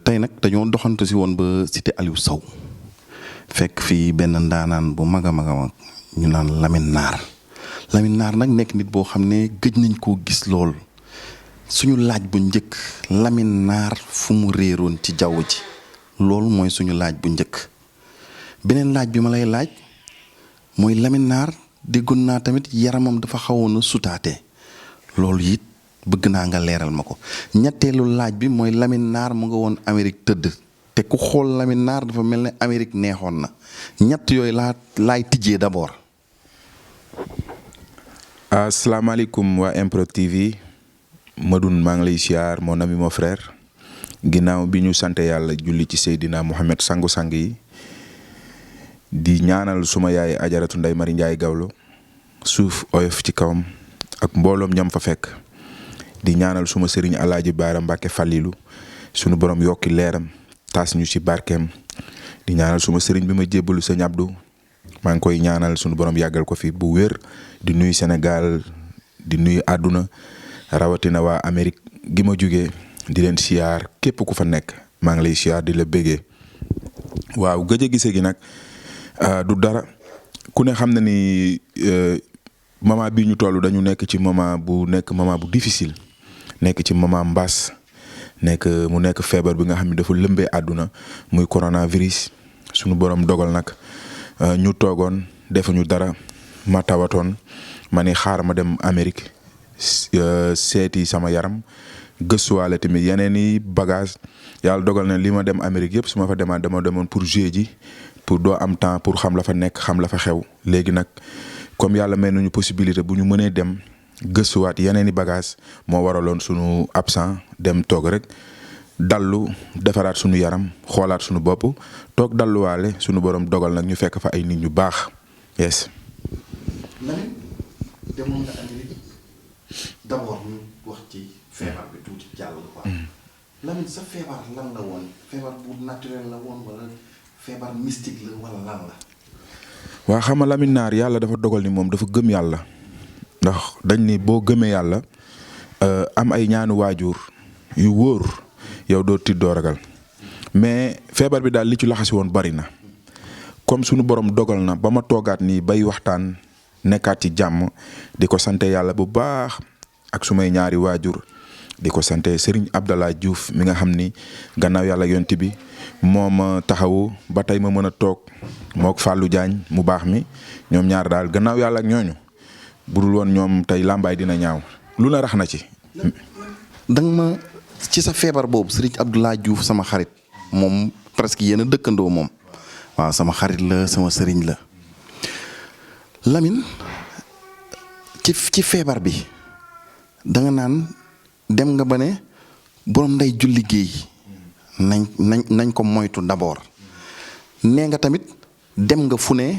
tey nag dañoo doxantu si woon ba cité Aliou Sow fekk fii benn ndaanaan bu mag a mag a mag ñu naan Lamine Naar nag nekk nit boo xam ne gëj nañ koo gis lool suñu laaj bu njëkk Lamine Naar fu mu réeroon ci jaww ji loolu mooy suñu laaj bu njëkk. beneen laaj bi ma lay laaj mooy Lamine Naar déggoon naa tamit yaramam dafa xawoon a sutaate loolu it bëgg naa nga leeral ma ko. ñetteelu laaj bi mooy Lamine Naar mu nga woon Amérique tëdd te ku xool Lamine Naar dafa mel ne Amérique neexoon na ñett yooyu laay tijjee d'abord. asalaamaaleykum waa MPROD TV Madoune maa ngi lay siyaar mon ami mon frère ginnaaw bi ñu sant yàlla julli ci Seydina Mohamed sangu-sang yi di ñaanal suma yaay ajaratu Ndeye Marie Ndiaye Gawlo suuf oyof ci kawam ak mbooloom ñam fa fekk di ñaanal suma sëriñ Alaaji Baara Mbàkke Fàllilu sunu borom yokki leeram taas ñu ci barkeem di ñaanal suma sëriñ bi ma jébbalu sëñ Abdou maa ngi koy ñaanal sunu borom yàggal ko fi bu wér di nuyu Sénégal di nuyu àdduna rawatina waa Amérique gi ma jugee di leen siyaar képp ku fa nekk maa ngi lay siyaar di la bégee. waaw gëj a gise gi nag du dara ku ne xam na ni moment bii ñu toll dañu nekk ci moment bu difficile nekk ci moment mbas mu nekk feebar bi nga xam ne dafa lëmbee àdduna muy coronavirus sunu borom dogal nag ñu toogoon defuñu dara ma tawatoon ma ni xaar ma dem Amérique seeti sama yaram gëstuwaale tamit yeneen i bagage yàlla dogal na li ma dem Amérique yëpp su ma fa demaat dama demoon pour jouer ji pour doo am temps pour xam la fa nekk xam la fa xew léegi nag comme yàlla may nañu possibilité bu ñu mënee dem gëstuwaat yeneen i bagage moo waraloon sunu absent dem toog rek dallu defaraat sunu yaram xoolaat sunu bopp toog dalluwaale sunu borom dogal nag ñu fekk fa ay nit ñu baax yes. Lamine demoon nga Amérique d'abord ñu wax ci feebar bi tuuti jàll quoi. Lamine sa feebar lan la woon feebar bu naturel la woon wala feebar mystique la wala lan la. waa xam nga Lamine Naar yàlla dafa dogal ni moom dafa gëm yàlla ndax dañ ni boo gëmee yàlla am ay ñaanu waajur yu wóor yow doo tiit doo ragal mais feebar bi daal li ci laxasi woon bari na comme sunu borom dogal na ba ma toogaat nii bay waxtaan nekkaat ci jàmm di ko sante yàlla bu baax ak sumay ñaari waajur di ko sante Serigne Abdallah Diouf mi nga xam ni gannaaw yàlla yonti bi moo ma taxawu ba tey ma mën a toog mook Fallou Diagne mu baax mi ñoom ñaar daal gannaaw yàlla ak ñooñu budul woon ñoom tey làmbaay dina ñaaw lu na rax na ci. danga ma ci sa feebar boobu Serigne Abdallah Diouf sama xarit moom presque yéen a dëkkandoo moom waaw sama xarit la sama sëriñ la Lamine ci feebar bi danga naan dem nga ba ne borom nday julli géey nañ ko moytu d'abord nee nga tamit dem nga fu ne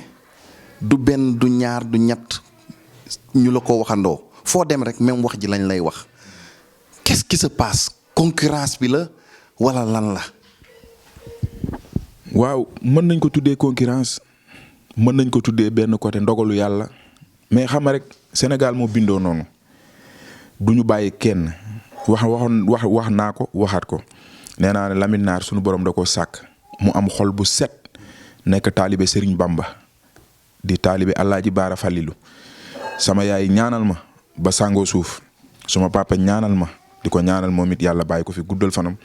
du benn du ñaar du ñett ñu la ko waxandoo foo dem rek même wax ji lañ lay wax qu'est-ce qui se passe concurrence bi la wala lan la. waaw mën nañ ko tuddee concurrence mën nañ ko tuddee benn côté ndogalu yàlla mais xam nga rek Sénégal moo bindoo noonu du ñu bàyyi kenn wax naa ko waxaat ko nee naa ne Lamine Naar sunu borom da koo sàkk mu am xol bu set nekk taalibe Serigne Bamba di taalibe Alaaji Baara Fàllilu sama yaay ñaanal ma ba sàngoo suuf suma papa ñaanal ma di ko ñaanal moom it yàlla bàyyi ko fi guddal fanam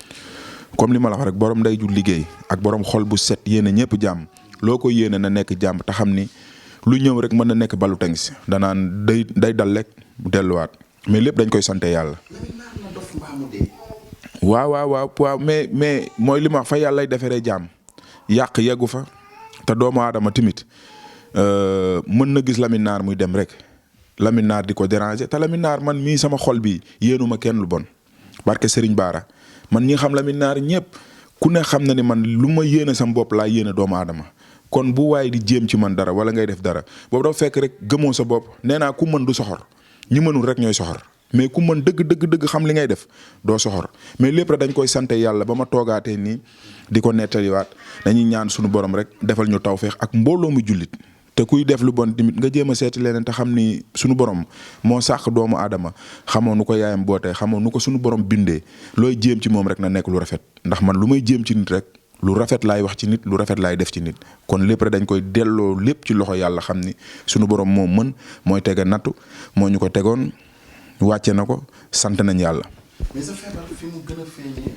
comme li ma la wax rek borom nday ju liggéey ak borom xol bu set yéene ñëpp jàmm loo ko yéene na nekk jàmm te xam ni lu ñëw rek mën na nekk balu tengsi danaan day dal rek mu delluwaat mais lépp dañ koy sante yàlla. waaw mais mooy li ma wax fa yàlla lay defaree jàmm yàq yeggu fa te doomu aadama tamit mën na gis Lamine Naar muy dem rek Lamine Naar di ko déranger te Lamine Naar man mii sama xol bi yéenuma kenn lu bon barke Serigne Bara man ñi xam Lamine Naar ñëpp ku ne xam na ni man lu ma yéene sama bopp laa yéene doomu aadama kon bu waaye di jéem ci man dara wala ngay def dara boobu dafa fekk rek gëmoo sa bopp nee naa ku mën du soxor ñi mënul rek ñooy soxor mais ku mën dëgg xam li ngay def doo soxor mais lépp rek dañ koy sante yàlla ba ma toogaatee nii di ko nettaliwaat dañuy ñaan suñu borom rek defal ñu tawfeex ak mbooloo mu jullit te kuy def lu bon tamit nga jéem a seeti leneen te xam ni sunu borom moo sàq doomu aadama xamoo nu ko yaayam bootee xamoo nu ko sunu borom bindee looy jéem ci moom rek na nekk lu rafet ndax man lu may jéem ci nit rek lu rafet laay wax ci nit lu rafet laay def ci nit kon lépp rek dañ koy delloo lépp ci loxo yàlla xam ni sunu borom moo mën mooy tege nattu moo ñu ko tegoon wàcce na ko sant nañ yàlla. mais sa feebar fi mu gën a feeñee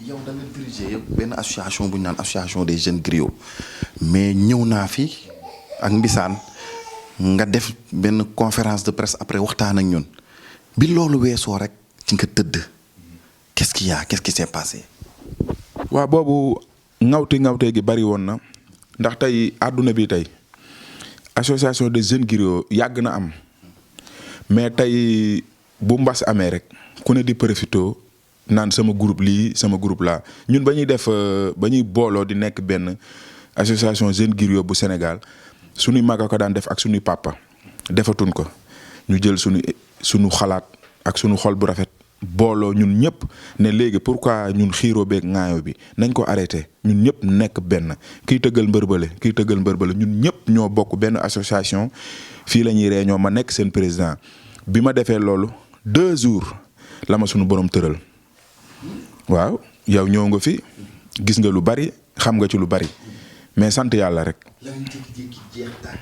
yow da nga diriger yow benn association bu ñu naan association des jeunes griots mais ñëw naa fi ak Mbisaan nga def benn conférence de presse après waxtaan ak ñun bi loolu weesoo rek ci nga tëdd qu'est-ce qu'il y a qu'est-ce qui s'est passé. waaw boobu ŋawte gi bari woon na ndax tey àdduna bi tey association des jeunes griots yàgg na am mais tey bu mbas amee rek ku ne di profito naan sama groupe lii sama groupe laa ñun ba ñuy def ba ñuy booloo di nekk benn association jeunes griots bu Sénégal suñuy mag a ko daan def ak suñuy papa defatuñ ko ñu jël suñu xalaat ak suñu xol bu rafet booloo ñun ñëpp ne léegi pourquoi ñun xiiroo beeg ŋaayo bi nañ ko arrêté ñun ñëpp nekk benn kiy tëggal mbërbale ñun ñëpp ñoo bokk benn association fii la ñuy réunion ma nekk seen président bi ma defee loolu 2 jours la ma suñu borom tëral waaw yow ñëw nga fi gis nga lu bari xam nga ci lu bari mais sant yàlla rek. Lamine jékki-jékki jeex tàkk.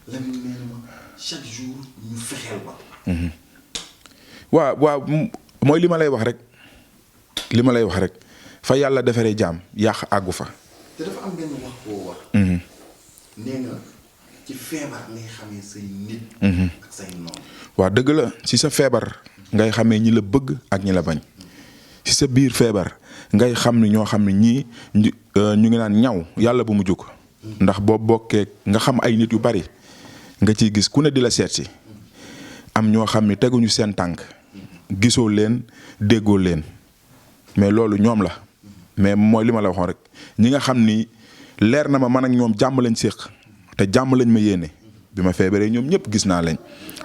Lamine nee na ma chaque jour ñu fexeel ma. waaw mooy li ma lay wax rek fa yàlla defaree jaam yàq àggu fa. te dafa am benn wax boo wax. nee nga ci feebar ngay xamee say nit. ak say noonu. waaw dëgg la ci sa feebar ngay xamee ñi la bëgg ak ñi la bañ ci sa biir feebar ngay xam ni ñoo xam ne ñii ñu ngi naan ñaw yàlla bu mu jóg. ndax boo bokkee nga xam ay nit yu bari nga ciy gis ku ne di la seet si am ñoo xam ni teguñu seen tànk gisoo leen déggoo leen mais loolu ñoom la mais mooy li ma la waxoon rek ñi nga xam ni leer na ma man ak ñoom jàmm lañ séq te jàmm lañ ma yéene bi ma feebaree ñoom ñëpp gis naa lañ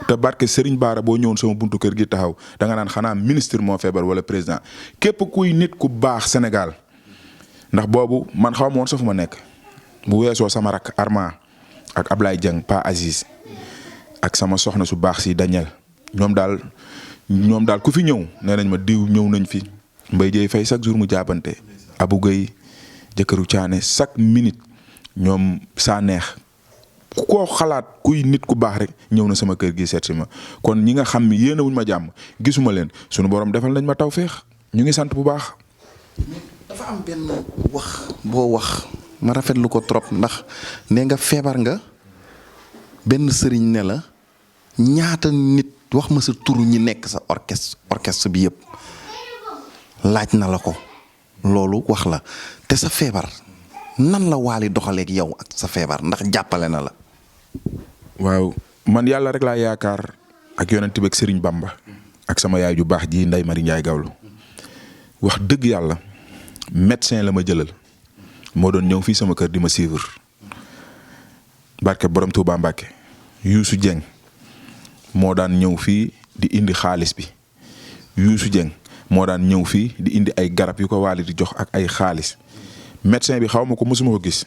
te barke Serigne Bara boo ñëwoon sama buntu kër gi taxaw da nga naan xanaa ministre moo feebar wala président képp kuy nit ku baax Sénégal ndax boobu man xaw ma woon sa fu ma nekk bu weesoo sama rak Arma ak Ablaye Dieng Pa Aziz ak sama soxna su baax si Daniel ñoom daal ku fi ñëw nee nañ ma diw ñëw nañ fi Mbaye Dieye Faye chaque jour mu jaabante Abou Gueye jëkkëru Caane chaque minute ñoom saa neex ku ko xalaat kuy nit ku baax rek ñëw na sama kër gi seet si ma kon ñi nga xam ni yéene wuñ ma jàmm gisuma leen sunu borom defal nañ ma tawféex ñu ngi sant bu baax. dafa am benn wax boo wax ma rafetlu ko trop ndax nee nga feebar nga benn sëriñ ne la ñaata nit wax ma sa turu ñi nekk sa orchestre bi yëpp laaj na la ko loolu wax la te sa feebar nan la Wally doxaleeg yow ak sa feebar ndax jàppale na la. waaw man yàlla rek laa yaakaar ak yonent bi ak Sëriñ Bamba ak sama yaay ju baax ji Ndeye Marie Ndiaye Gawlo wax dëgg yàlla médecin la ma jëlal moo doon ñëw fii sama kër di ma suivre barke borom Touba Mbacke Youssou Dieng moo daan ñëw fii di indi xaalis bi Youssou Dieng moo daan ñëw fii di indi ay garab yu ko Wally di jox ak ay xaalis médecin bi xaw ma ko mosuma ko gis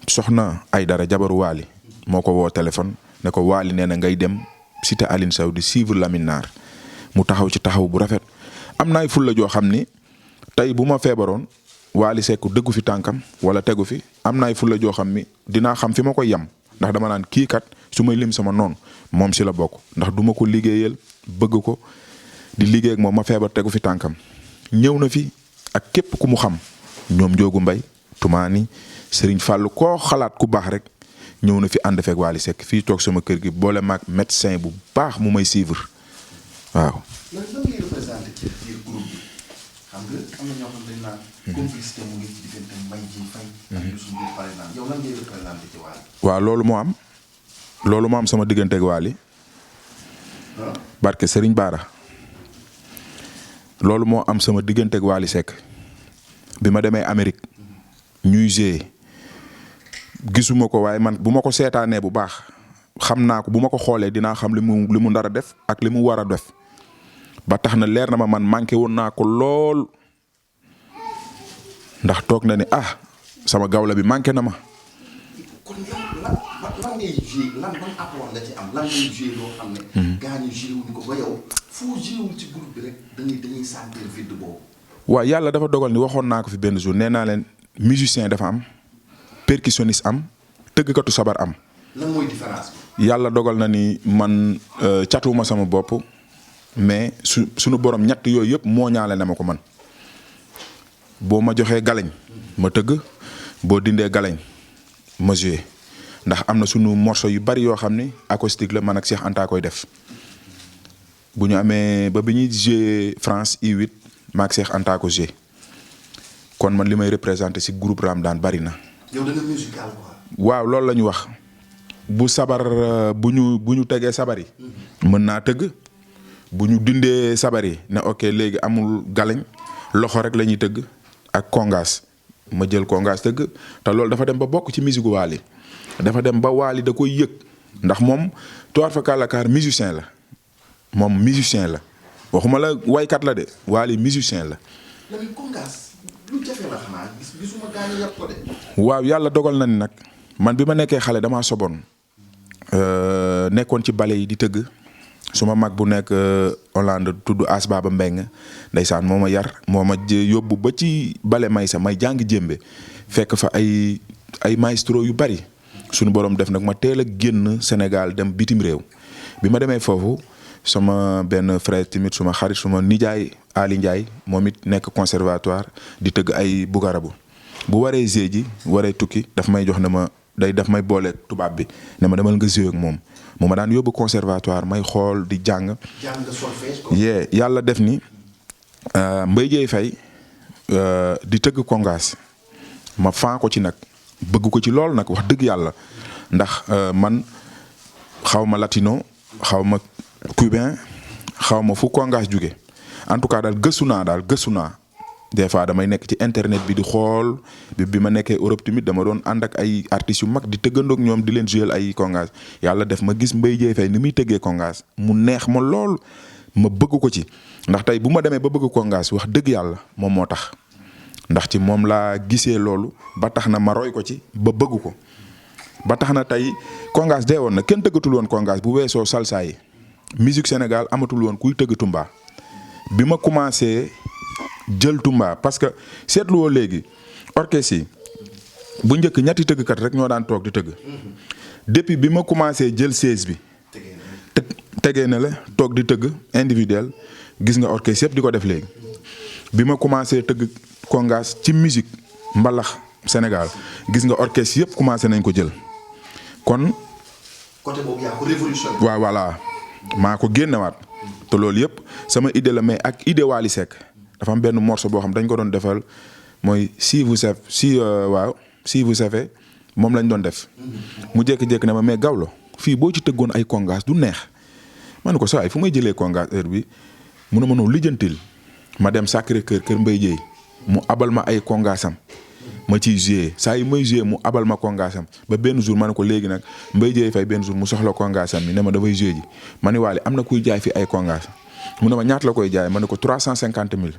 soxna ay dara jabaru Wally moo ko woo téléphone ne ko Wally nee na ngay dem cité Aline Sow di suivre Lamine Naar mu taxaw ci taxaw bu rafet am na ay fulla joo xam ni tey bu ma feebaroon Wally Seck dëggu fi tànkam wala tegu fi am na ay fulla joo xam ni dinaa xam fi ma koy yem ndax dama naan kii kat su may lim sama noonu moom si la bokk ndax du ma ko liggéeyal bëgg ko di liggéey ak moom ma feebar tegu fi tànkam ñëw na fi ak képp ku mu xam ñoom Njoogu Mbay Tumaani Serigne Fallou koo xalaat ku baax rek ñëw na fi ànd fekk Wally Seck fii toog sama kër gi boole maag médecin bu baax mu may suivre waaw. lan ngay représenté ci biir groupe bi xam nga am na ñoo xam dañ naan complicité mu ngi ci diggante Mbaye Dieye Faye ak Youssou Ndour par exemple yow lan ngay représenté ci Wally. waaw loolu moo am sama diggante ak Wally barke Serigne Bara loolu moo am sama diggante ak Wally Seck bi ma demee Amérique ñuy jouer gisuma ko waaye man bu ma ko seetaanee bu baax xam naa ko bu ma ko xoolee dinaa xam li mu ndar a def ak li mu war a def ba tax na leer na ma man manqué woon naa ko lool ndax toog na ni sama gawla bi manqué na ma. kon ngay joué lan ban apport nga ci am lan ngay joué loo xam ne. gaa ñu joué wuñ ko ba yow foo joué wul ci groupe bi rek dañuy sentir vide boobu. waaw yàlla dafa dogal ni waxoon naa ko fi benn jour nee naa leen musicien dafa am percussionniste am tëggkatu sabar am. lan mooy différence bi. yàlla dogal na ni man catuma sama bopp mais suñu borom ñett yooyu yëpp moo ñaale na ma ko man boo ma joxee galañ ma tëgg boo dindee galañ ma joué ndax am na suñu morceau yu bari yoo xam ni acoustique la man ak Cheikh Anta koy def bu ñu amee ba bi ñuy joué France I8 ma ak Cheikh Anta ko joué kon man li may représenté ci groupe Ramdan bari na. yow da nga musical quoi. waaw loolu la ñu wax bu sabar bu ñu tegee sabar yi mën naa tëgg bu ñu dindee sabar yi ne ok léegi amul galañ loxo rek la ñuy tëgg ak kongaas ma jël kongaas tëgg te loolu dafa dem ba bokk ci musique Wally dafa dem ba Wally da koy yëg ndax moom toir fa kàllakaar musicien la moom musicien la waxuma la waykat la de Wally musicien la. Lamine kongaas lu jafe la xanaa gisuma gaa ñu yàpp ko de. waaw yàlla dogal na ni nag man bi ma nekkee xale damaa soboon nekkoon ci bale yi di tëgg suma mag bu nekk Hollande tudd As Baba Mbeng ndeysaan moo ma yar moo ma yóbbu ba ci bale Maysa may jàng jémbe fekk fa ay maestro yu bari suñu borom def nag ma teel a génn Sénégal dem bitim réew bi ma demee foofu sama benn frère tamit suma xarit suma nijaay Ali Ndiaye moom it nekk conservatoire di tëgg ay bugarabu bu waree zee ji waree tukki daf may jox ne ma daf may boole tubaab bi ne ma demal nga joué ak moom moo ma daan yóbbu conservatoire may xool di jàng. solfège yàlla def ni Mbaye Dieye Faye di tëgg kongaas ma faa ko ci nag bëgg ko ci lool nag wax dëgg yàlla ndax man xaw ma latino xaw ma cubain xaw ma fu kongaas jóge en tout cas daal gëstu naa des fois damay nekk ci internet bi di xool bi ma nekkee Europe tamit dama doon ànd ak ay artistes yu mag di tëggandoog ñoom di leen jouer ay kongaas yàlla def ma gis Mbaye Dieye Faye ni muy tëggee kongaas mu neex ma lool ma bëgg ko ci ndax tey bu ma demee ba bëgg kongaas wax dëgg yàlla moom moo tax ndax ci moom laa gisee loolu ba tax na ma roy ko ci ba bëgg ko ba tax na tey kongaas dee woon na kenn tëggatul woon kongaas bu weesoo salsa yi musique Sénégal amatul woon kuy tëgg tumba bi ma commencé jël tumba parce que seetlu woo léegi orchestre yi bu njëkk ñetti tëggkat rek ñoo daan toog di tëgg depuis bi ma commencé jël 16 bi tegee na la toog di tëgg individuel gis nga orchestre yëpp di ko def léegi bi ma commencé tëgg kongaas ci musique mbalax Sénégal gis nga orchestre yëpp commencé nañ ko jël kon. côté boobu yaa ko révolutionné. waaw voilà maa ko génnewaat te loolu yëpp sama idée la mais ak idée Wally Seck dafa am benn morceau boo xam dañ ko doon defal mooy si vous savez moom lañ doon def mu jékki-jékki ne ma mais Gawlo fii boo ci tëggoon ay kongaas du neex ma ne ko saa yi fu may jëlee kongaas heure bi mu ne ma noonu lijjantil ma dem Sacré-Cœur kër Mbaye Dieye mu abal ma ay kongaasam ma ciy joué saa yi may joué mu abal ma kongaasam ba benn jour ma ne ko léegi nag Mbaye Dieye Faye benn jour mu soxla kongaasam mi ne ma dafay joué ji ma ne Wally am na kuy jaay fi ay kongaas mu ne ma ñaata la koy jaay ma ne ko 350 000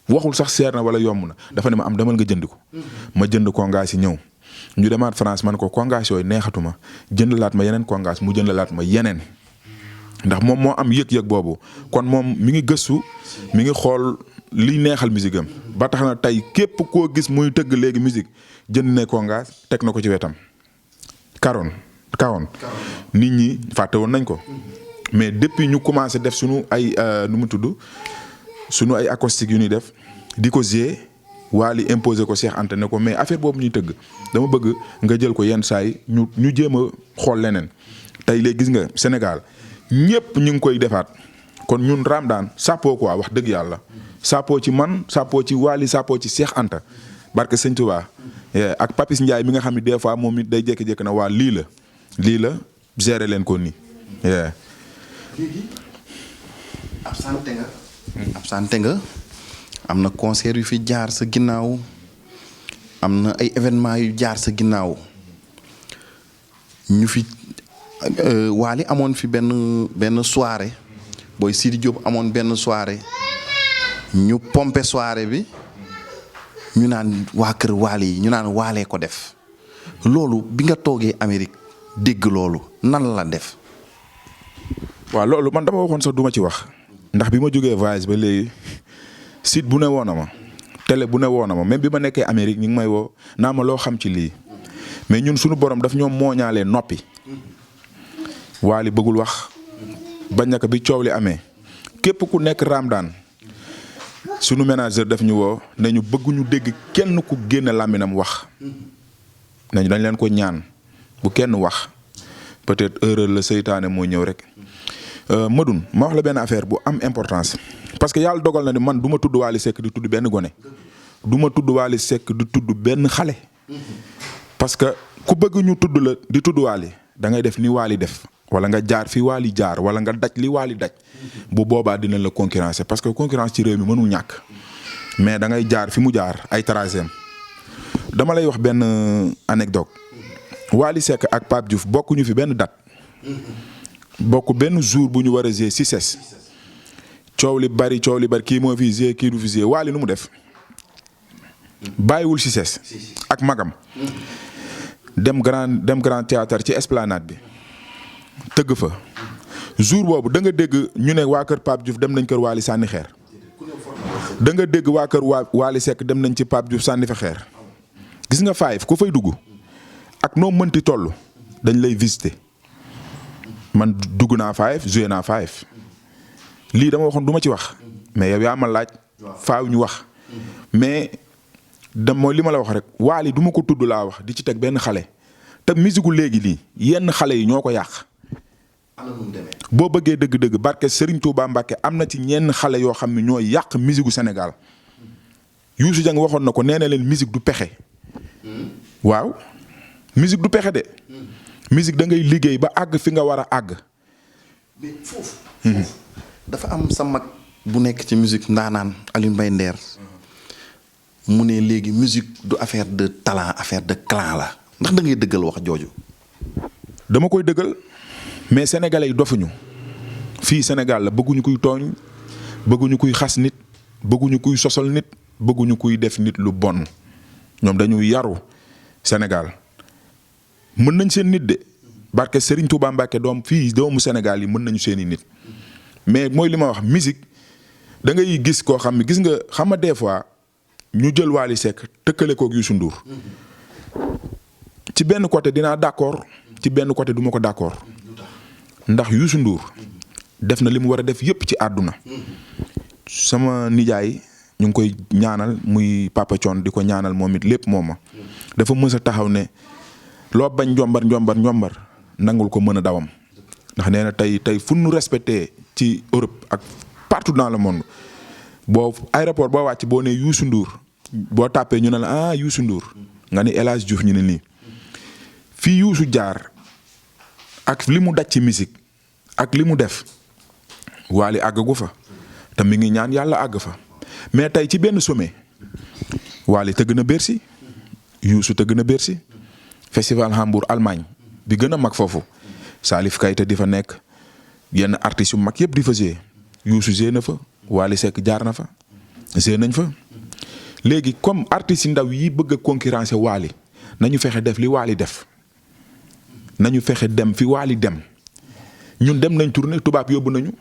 waxul sax seer na wala yomb na dafa ne ma am demal nga jënd ko ma jënd kongaas yi ñëw ñu demaat France man ko kongaas yooyu neexatuma jëndalaat ma yeneen kongaas mu jëndalaat ma yeneen ndax moom moo am yëg-yëg boobu kon moom mi ngi gëstu mi ngi xool liy neexal musique am ba tax na tey képp koo gis muy tëgg léegi musique jënd ne kongaas teg na ko ci wetam kawoon nit ñi fàtte woon nañ ko mais depuis ñu commencé def sunu ay nu mu tudd sunu ay acoustique yu ñuy def di ko gérer Wally imposé ko Cheikh Anta ne ko mais affaire boobu ñuy tëgg dama bëgg nga jël ko yenn saa yi ñu jéem a xool leneen tey léegi gis nga Sénégal ñëpp ñu ngi koy defaat kon ñun Ramdan sàppoo quoi wax dëgg yàlla sàppoo ci man sàppoo ci Wally sàppoo ci Cheikh Anta barke Sëñ Tuubaa ak Papis Ndiaye mi nga xam ne des fois moom it day jékki-jékki na waa lii la gérer leen ko nii. léegi absenté nga am na concert yu fi jaar sa ginnaaw am na ay événements yu jaar sa ginnaaw ñu fi Wally amoon fi benn soirée booy Sidi Diop amoon benn soirée ñu pompé soirée bi ñu naan waa kër Wally yi ñu naan Wally ko def loolu bi nga toogee Amérique dégg loolu nan la def. waaw loolu man dama waxoon sax duma ci wax ndax bi ma jógee voyage ba léegi site bu ne woon na ma télé bu ne woon na ma même bi ma nekkee Amérique ñu ngi may woo naa ma loo xam ci lii mais ñun suñu borom daf ñoom mooñaalee noppi. Wally bëggul wax bañ na ko bi coow li amee képp ku nekk Ramadaan sunu manager daf ñu woo ne ñu bëgguñu dégg kenn ku génne làmminam wax nañu dañ leen ko ñaan bu kenn wax peut-être erreur la seytaane moo ñëw rek. Madoune ma wax la benn affaire bu am importance parce que yàlla dogal na ni man du ma tudd Wally Seck di tudd benn gone du ma tudd Wally Seck di tudd benn xale parce que ku bëgg ñu tudd la di tudd Wally da ngay def ni Wally def wala nga jaar fi Wally jaar wala nga daj li Wally daj bu boobaa dina la concurrencer parce que concurrence ci réew mi mënul ñàkk mais da ngay jaar fi mu jaar ay tracéem dama lay wax benn anecdote Wally Seck ak Pape Diouf bokkuñu fi benn date bokk benn jour bu ñu war a jouer CICES coow li bari kii moo fi jouer kii du fi jouer Wally nu mu def bàyyiwul CICES ak magam dem grand théâtre ci esplanade bi tëgg fa jour boobu da nga dégg ñu ne waa kër Pape Diouf dem nañ kër Wally sànni xeer da nga dégg waa kër Wally Seck dem nañ ci Pape Diouf sànni fa xeer gis nga Five ku fay dugg ak noo mënti toll dañ lay visiter man dugg naa Five joué naa Five lii dama waxoon du ma ci wax mais yow yaa ma laaj faaw ñu wax mais mooy li ma la wax rek Wally du ma ko tudd laa wax di ci teg benn xale te musique gu léegi lii yenn xale yi ñoo ko yàq. boo bëggee dëgg-dëgg barke Serigne Touba Mbacke am na ci ñenn xale yoo xam ne ñoo yàq musique gu Sénégal Youssou Dieng waxoon na ko nee na leen musique du pexe waaw musique du pexe de musique da ngay liggéey ba àgg fi nga war a àgg. mais foofu. dafa am sa mag bu nekk ci musique ndaanaan Alioune Mbaye Nder mu ne léegi musique du affaire de talent affaire de clan la ndax da ngay dëggal wax jooju. dama koy dëggal mais sénégalais yi dofuñu fii Sénégal la bëgguñu kuy tooñ bëgguñu kuy xas nit bëgguñu kuy sosal nit bëgguñu kuy def nit lu bon ñoom dañu yaru Sénégal mën nañ seen nit de barke Serigne Touba Mbacke doomu Sénégal yi mën nañu seeni nit mais mooy li ma wax musique da ngay gis koo xam ne gis nga xam nga des fois ñu jël Wally Seck tëkkale koog Youssou Ndour ci benn côté dinaa d'accord ci benn côté du ma ko d'accord ndax Youssou Ndour def na li mu war a def yépp ci àdduna sama nijaay ñu ngi koy ñaanal muy Papa Thione di ko ñaanal moom it lépp moom ma dafa mës a taxaw ne loo bañ njombar nangul ko mën a dawam ndax nee na tey fu nu respecté ci Europe ak partout dans le monde boo aéroport boo wàcc boo ne Youssou Ndour boo tàppee ñu ne la ah Youssou Ndour nga ni El Hadj Diouf ñu ne nii fii Youssou jaar ak li mu daj ci musique ak li mu def Wally àggagu fa te mi ngi ñaan yàlla àgg fa mais tey ci benn sommet Wally tëgg na Bercy Youssou tëgg na Bercy festival Hambourg Allemagne bi gën a mag foofu Salif Keita di fa nekk yenn artistes yu mag yëpp di fa jouer Youssou jouer na fa Wally Seck jaar na fa jouer nañ fa léegi comme artistes yi ndaw yi bëgg a concurrencer Wally nañu fexe def li Wally def nañu fexe dem fi Wally dem ñun dem nañ tournée tubaab yóbbu nañu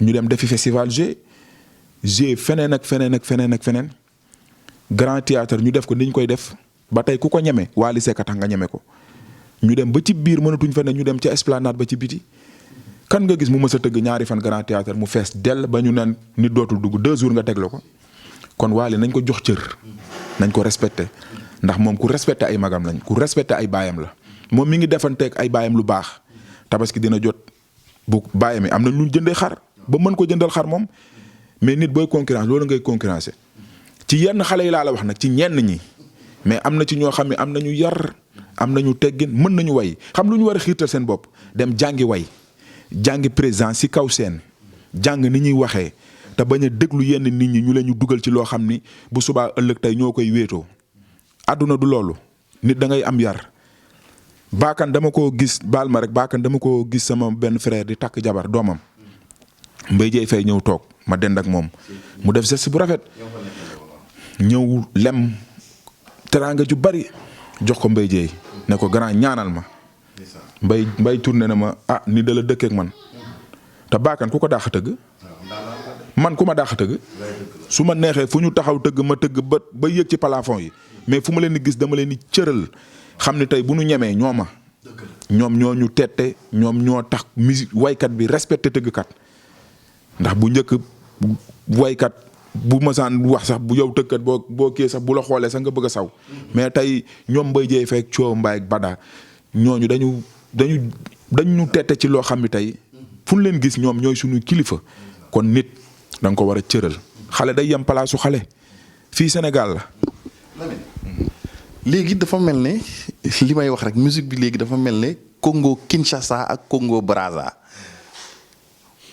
ñu dem defi festival G feneen ak feneen grand théâtre ñu def ko ni ñu koy def ba tey ku ko ñeme Wally Seck tax nga ñeme ko ñu dem ba ci biir mënatuñ fa ne ñu dem ca esplanade ba ci biti kan nga gis mu mës a tëgg ñaari fan grand théâtre mu fees dell ba ñu naan nit dootul dugg 2 jours nga tegle ko kon Wally nañ ko jox cër nañ ko respecté ndax moom ku respecté ay magam lañ ku respecté ay baayam la moom mi ngi defanteeg ay baayam lu baax tabaski dina jot bu baayam yi am na lu jëndee xar ba mën ko jëndal xar moom mais nit booy concurrence loolu ngay concurrencer ci yenn xale yi laa la wax nag ci ñenn ñi mais am na ci ñoo xam ne am nañu yar am nañu teggin mën nañu way xam lu ñu war a xiirtal seen bopp dem jàngi way jàngi présence ci kaw seen jàng ni ñuy waxee te bañ a déglu yenn nit ñi ñu leen ñu dugal ci loo xam ni bu subaa ëllëg tey ñoo koy wéetoo àdduna du loolu nit da ngay am yar. Baakan dama ko gis baal ma rek Baakan dama ko gis sama benn frère di takk jabar doomam Mbaye Dieye Faye ñëw toog ma dend ak moom mu def geste bu rafet ñëw lem teraanga ju bari jox ko Mbaye Dieye ne ko grand ñaanal ma mbay tourné na ma ni da la dëkkeek man te baakan ku ko daax a tëgg man ku ma daax a tëgg su ma neexee fu ñu taxaw tëgg ma tëgg ba yëg ci plafond yi mais fu ma leen di gis dama leen di cëral xam ni tey bu ñu ñemee ñoom ñoo ñu tette ñoom ñoo tax musique waykat bi respecté tëggkat ndax bu njëkk waykat bu masaan wax sax bu yow tëggkat boo kii sax bu la xoolee sax nga bëgg a saw mais tey ñoom Mbaye Dieye fekk coow mbaay ak Bada ñooñu dañu tette ci loo xam ne tey fu ñu leen gis ñoom ñooy suñu kilifa kon nit da nga ko war a cëral xale day yem palaasu xale fii Sénégal la. léegi dafa mel ne li may wax rek musique bi léegi dafa mel ne Congo Kinshasa ak Congo Brazza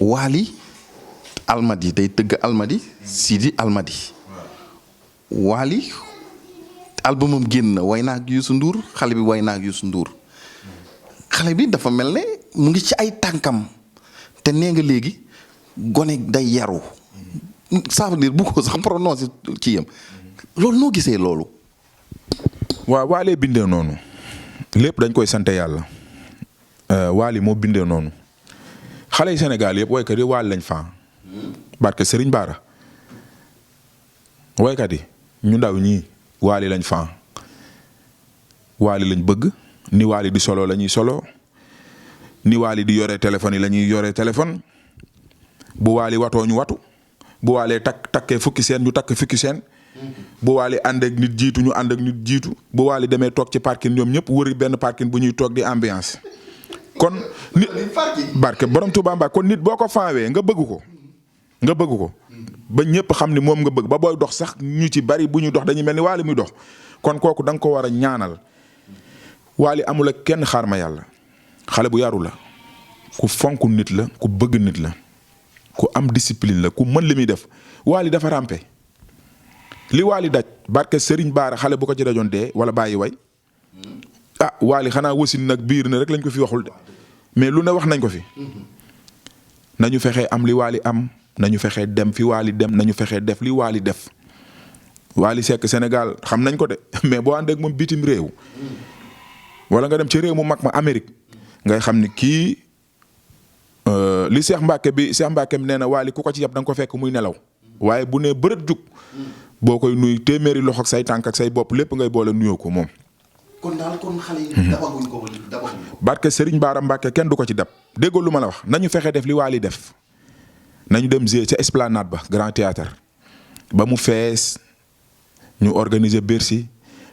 Wally Almadi day tëgg Almadi Sidi Almadi Wally albumam génn na way naa ak Youssou Ndour xale bi way naa ak Youssou Ndour xale bi dafa mel ne mu ngi ci ay tànkam te nee nga léegi gone day yaru ça veut dire bu ko sax prononcé ci yam loolu noo gisee loolu. waaw Wally bindee noonu lépp dañ koy sant yàlla Wally moo bindee noonu xale yi Sénégal yëpp woykat yi Wally lañ faa barke Serigne Bara woykat yi ñu ndaw ñii Wally lañ faa Wally lañ bëgg ni Wally di solo la ñuy solo ni Wally di yore téléphone yi la ñuy yore téléphone bu Wally watoo ñu watu bu Wally takkee fukki seen ñu takk fukki seen bu Wally ànd ak nit jiitu ñu ànd ak nit jiitu bu Wally demee toog ci parking ñoom ñëpp wëri benn parking bu ñuy toog di ambiance kon nit barke borom Touba Mbacke kon nit boo ko faawee nga bëgg ko ba ñëpp xam ni moom nga bëgg ba booy dox sax ñu ci bari bu ñuy dox dañuy mel ni Wally muy dox kon kooku da nga ko war a ñaanal Wally amul ak kenn xaar ma yàlla xale bu yaru la ku fonk nit la ku bëgg nit la ku am discipline la ku mën li muy def Wally dafa rampe li Wally daj barke Serigne Bara xale bu ko ci dajoon dee wala bàyyi way Wally xanaa wasin nag biir na rek lañ ko fi waxul de mais lu ne wax nañ ko fi nañu fexee am li Wally am nañu fexee dem fi Wally dem nañu fexee def li Wally def Wally Seck Sénégal xam nañ ko de mais boo ànd ak moom bitim réew wala nga dem ci réew mu mag ma Amérique ngay xam ni kii li Cheikh Mbacke bi nee na Wally ku ko ci yab da nga ko fekk muy nelaw waaye bu nee bërët jug boo koy nuy téeméeri loxo ak say tànk ak say bopp lépp ngay boole nuyoo ko moom. kon xale yi dabaguñ ko barke Serigne Bara Mbacke kenn du ko ci dab déggoo lu ma la wax nañu fexe def li Wally def nañu dem jouer ca Esplanade ba Grand Théâtre ba mu fees ñu organiser Bercy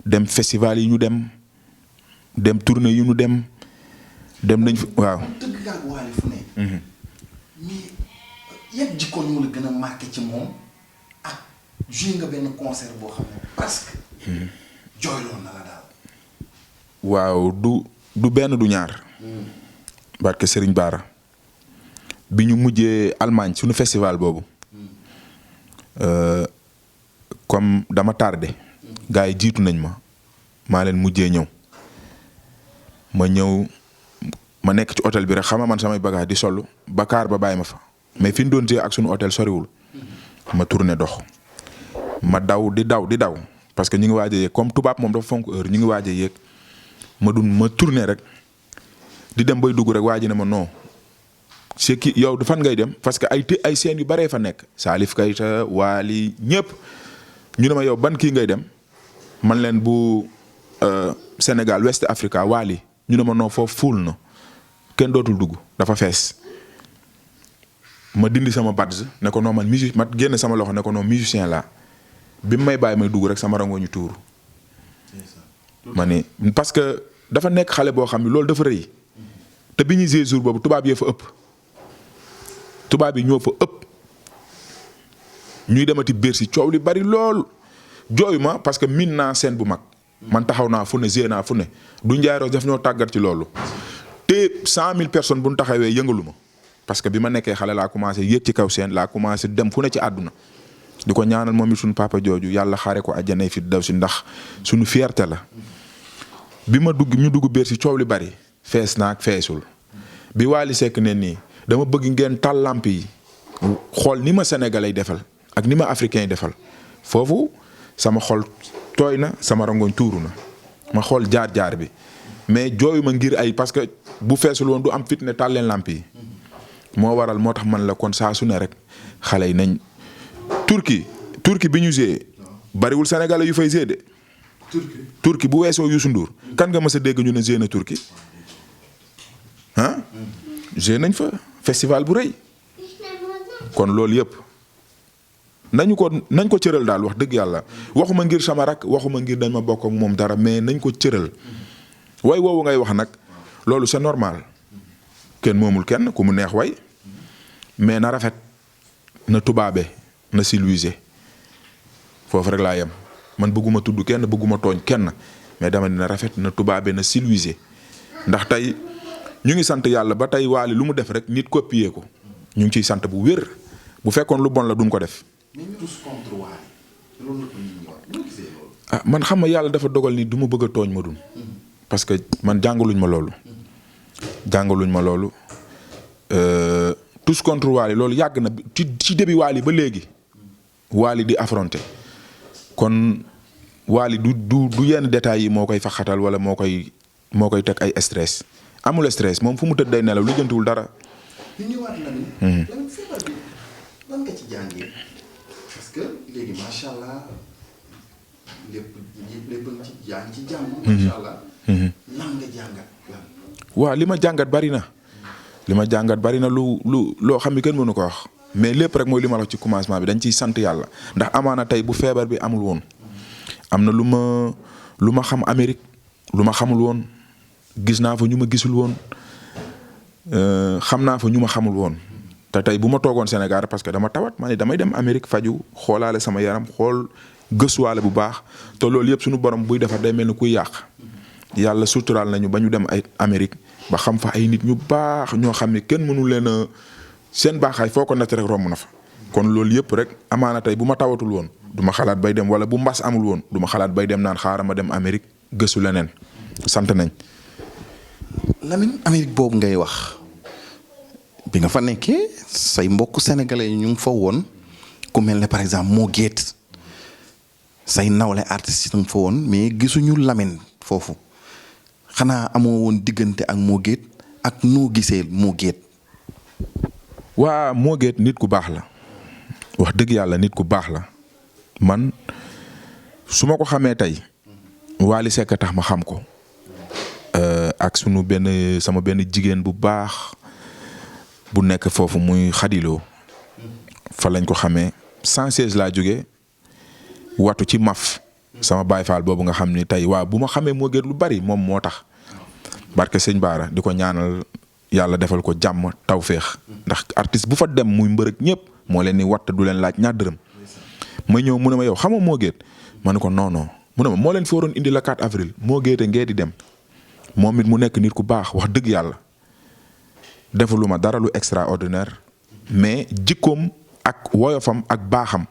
dem festival yi ñu dem tournée yi ñu dem nañ fi waaw. dëgg nga ak Wally fu ne. mais yan jikko ñu la gën a marqué ci moom ak joué nga benn concert boo xam ne presque. jooyloon na la daal. waaw du benn du ñaar. barke Serigne Bara bi ñu mujjee Allemagne suñu festival boobu comme dama tardé. gars yi jiitu nañ maa leen mujjee ñëw ma nekk ci hôtel bi rek xama man samay bagage di solu ba kaar ba bàyyi ma fa mais fi ñu doon jee ak suñu hôtel soriwul ma tourné dox ma daw di daw parce que ñu ngi waaj a yéeg comme tubaab moom dafa fonk heure ñu ngi waaj a yéeg ma tourné rek di dem bay dugg rek waa ji ne ma non c'est ki yow du fan ngay dem parce que ay scènes yu baree fa nekk Salif Keita Wally ñëpp ñu ne ma yow ban kii ngay dem man leen bu Sénégal West Africa Wally ñu ne ma non foofu fuul na kenn dootul dugg dafa fees ma dindi sama badge ne ko non man ma génn sama loxo ne ko non musicien laa bi may bàyyi may dugg rek sama rango ñu tuuru ma ne parce que dafa nekk xale boo xam ne loolu dafa rëy te bi ñuy jouer jour boobu tubaab yi fa ëpp tubaab yi ñoo fa ëpp ñuy demati Bercy coow li bari lool jooyu ma parce que miin naa scène bu mag man taxaw naa fu ne jouer naa fu ne du Ndiaye Rose daf ñoo tàggat ci loolu te 100 000 personnes bu ñu taxawee yëngalu ma parce que bi ma nekkee xale laa commencé yéeg ci kaw scène laa commencé dem fu ne ci àdduna di ko ñaanal moom it suñu papa jooju yàlla xaare ko àjjana fi daw si ndax suñu fierté la bi ma ñu dugg Bercy coow li bari fees naa ak feesul bi Wally Seck ne nii dama bëgg ngeen taal lamp yi xool ni ma sénégalais yi defal ak ni ma africain yi defal foofu sama xol tooy na sama rangoñ tuuru na ma xool jaar-jaar bi mais jooyuma ngir ay parce que bu feesul woon du am fit ne taal leen làmp yi moo waral moo tax man la kon saa su ne rek xale yi nañ. Turquie bi ñu joué bariwul Sénégalais yu fay joué de. Turquie bu weesoo Youssou Ndour kan nga mës a dégg ñu ne joué na Turquie ah. joué nañ fa festival bu rëy kon loolu yëpp nañ ko cëral daal wax dëgg yàlla waxuma ngir sama rak waxuma ngir dañ ma bokk ak moom dara mais nañ ko cëral way woowu ngay wax nag loolu c'est normal kenn moomul kenn ku mu neex way mais na rafet na tubaabe na civilisé foofu rek laa yem man bëgguma tudd kenn bëgguma tooñ kenn mais dama ne na rafet na tubaabe na civilisé ndax tey ñu ngi sant yàlla ba tey Wally lu mu def rek nit copier ko ñu ngi ciy sant bu wér bu fekkoon lu bon la duñ ko def. ah man xam nga yàlla dafa dogal ni du ma bëgg a tooñ ma dun parce que man jàngaluñ ma loolu tous contre Wally loolu yàgg na ci début Wally ba léegi Wally di affronter kon Wally du yenn détails yi moo koy faxatal wala moo koy teg ay stress amul stress moom fu mu tëdd day nelaw lu jëntuwul dara. ñu ñëwaat lan feebar bi lan nga ci jàngee parce que léegi macha allah lépp ci jàng ci jàmm. macha allah. lan nga jàngat lan. waaw li ma jàngat bari na loo xam ni kenn mënu ko wax mais lépp rek mooy li ma la wax ci commencement bi dañ ciy sant yàlla ndax amaana tey bu feebar bi amul woon am na lu ma xam Amérique lu ma xamul woon gis naa fa ñu ma gisul woon xam naa fa ñu ma xamul woon te tey bu ma toogoon Sénégal parce que dama tawat ma ne damay dem Amérique faju xoolaale sama yaram xool gëstuwaale bu baax te loolu yëpp suñu borom buy defar day mel ni kuy yàq yàlla suturaal nañu ba ñu dem ay Amérique ba xam fa ay nit ñu baax ñoo xam ne kenn mënu leen a seen baaxaay foo ko natt rek romb na fa kon loolu yëpp rek amaana tey bu ma tawatul woon du ma xalaat bay dem wala bu mbas amul woon du ma xalaat bay dem naan xaaral ma dem Amérique gëstu leneen sant nañ. Lamine Amérique boobu ngay wax bi nga fa nekkee say mbokk sénégalais yi ñu ngi fa woon ku mel ne par exemple Mo Gates say nawle artistes yi ñu fa woon mais gisuñu Lamine foofu xanaa amoo woon diggante ak Mo Gates ak noo gisee Mo Gates. waa Mo Gates nit ku baax la wax dëgg yàlla nit ku baax la man su ma ko xamee tey Wally Seck tax ma xam ko. ak sama benn jigéen bu baax bu nekk foofu muy xadiloo fa lañ ko xamee 116 laa jóge watu ci maf sama baay faal boobu nga xam ni tey waaw bu ma xamee Mo Gates lu bari moom moo tax barke sëñ Baara di ko ñaanal yàlla defal ko jàmm tawféex ndax artiste bu fa dem muy mbërëg ñëpp moo leen ni watt du leen laaj ñaar dërëm ma ñëw mu ne ma yow xamoo Mo Gates ma ne ko non mu ne ma moo leen fi waroon indi la 4 avril Mo Gates ngee di dem. moom it mu nekk nit ku baax wax dëgg yàlla defaluma dara lu extraordinaire mais jikkoom ak woyofam ak baaxam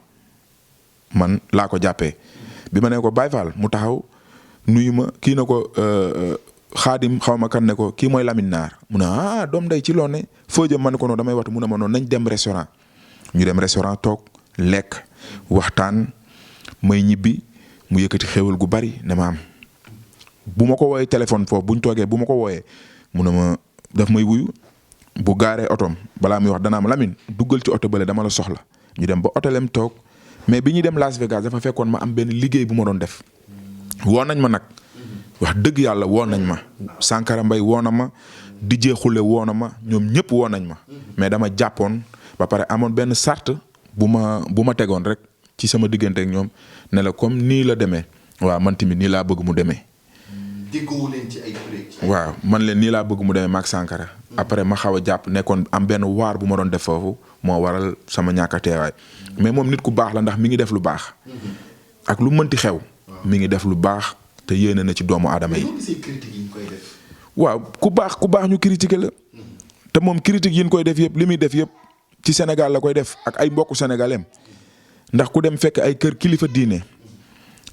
man laa ko jàppee bi ma ne ko Baye Fall mu taxaw nuyu ma kii na ko xaadim xaw ma kan ne ko kii mooy Lamine Naar mu ne doom day ci loon ne foo jëm ma ne ko noonu damay watu mu ne ma noonu nañ dem restaurant ñu dem restaurant toog lekk waxtaan may ñibbi mu yëkkati xéwal gu bari ne ma am bu ma ko wooyee téléphone foofu bu ñu toogee bu ma ko wooyee mu ne ma daf may wuyu bu gaaree otoom balaa muy wax danaa ma Lamine duggal ci oto bële dama la soxla ñu dem ba hôtelem toog mais bi ñuy dem Las Vegas dafa fekkoon ma am benn liggéey bu ma doon def woo nañ ma nag wax dëgg yàlla woo nañ ma Sankara Mbaye woo na ma DJ Khoule woo na ma ñoom ñëpp woo nañ ma mais dama jàppoon ba pare amoon benn sart bu ma tegoon rek ci sama diggante ak ñoom ne la comme nii la demee waaw man tamit nii laa bëgg mu demee. déggoo leen ci ay projets. waaw man leen nii laa bëgg mu demee maag Sankara. après ma xaw a jàpp nekkoon am benn waar bu ma doon def foofu moo waral sama ñàkk a teewaay mais moom nit ku baax la ndax mi ngi def lu baax. ak lu mënti xew. mi ngi def lu baax te yéene na ci doomu aadama yi. waaw ku baax ñu critiquer la. te moom critique yi ñu koy def yëpp li muy def yëpp ci Sénégal la koy def ak ay mbokku sénégalais ndax ku dem fekk ay kër kilifa diine.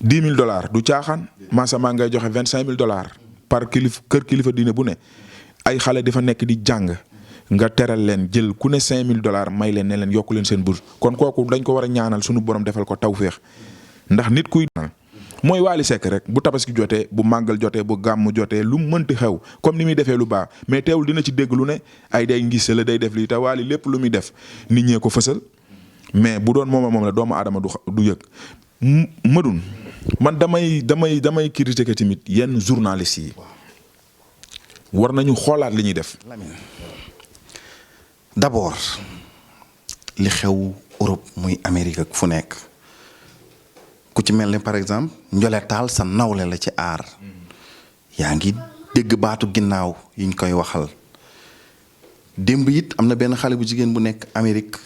$10,000 du caaxaan maasama ngay joxe $25,000 par kër kilifa diine bu ne ay xale di fa nekk di jàng nga teral leen jël ku ne $5,000 may leen ne leen yokku leen seen bourse kon kooku dañ ko war a ñaanal sunu borom defal ko tawféex ndax nit kuy mooy Wally Seck rek bu tabaski jotee bu màggal jotee bu gàmm jotee lu mu mënti xew comme ni muy defee lu baax mais teewul dina ci dégg lu ne ay day ngis la day def lii te Wally lépp lu muy def nit ñee ko fësal mais bu doon moom la doomu aadama du yëg. Madoune man damay critiquer tamit yenn journalistes yi war nañu xoolaat li ñuy def. D'abord li xew Europe muy Amérique ak fu nekk ku ci mel ne par exemple Ndiolé Tall sa nawle la ci aar yaa ngi dégg baatu ginnaaw yiñ koy waxal démb it am na benn xale bu jigéen bu nekk Amérique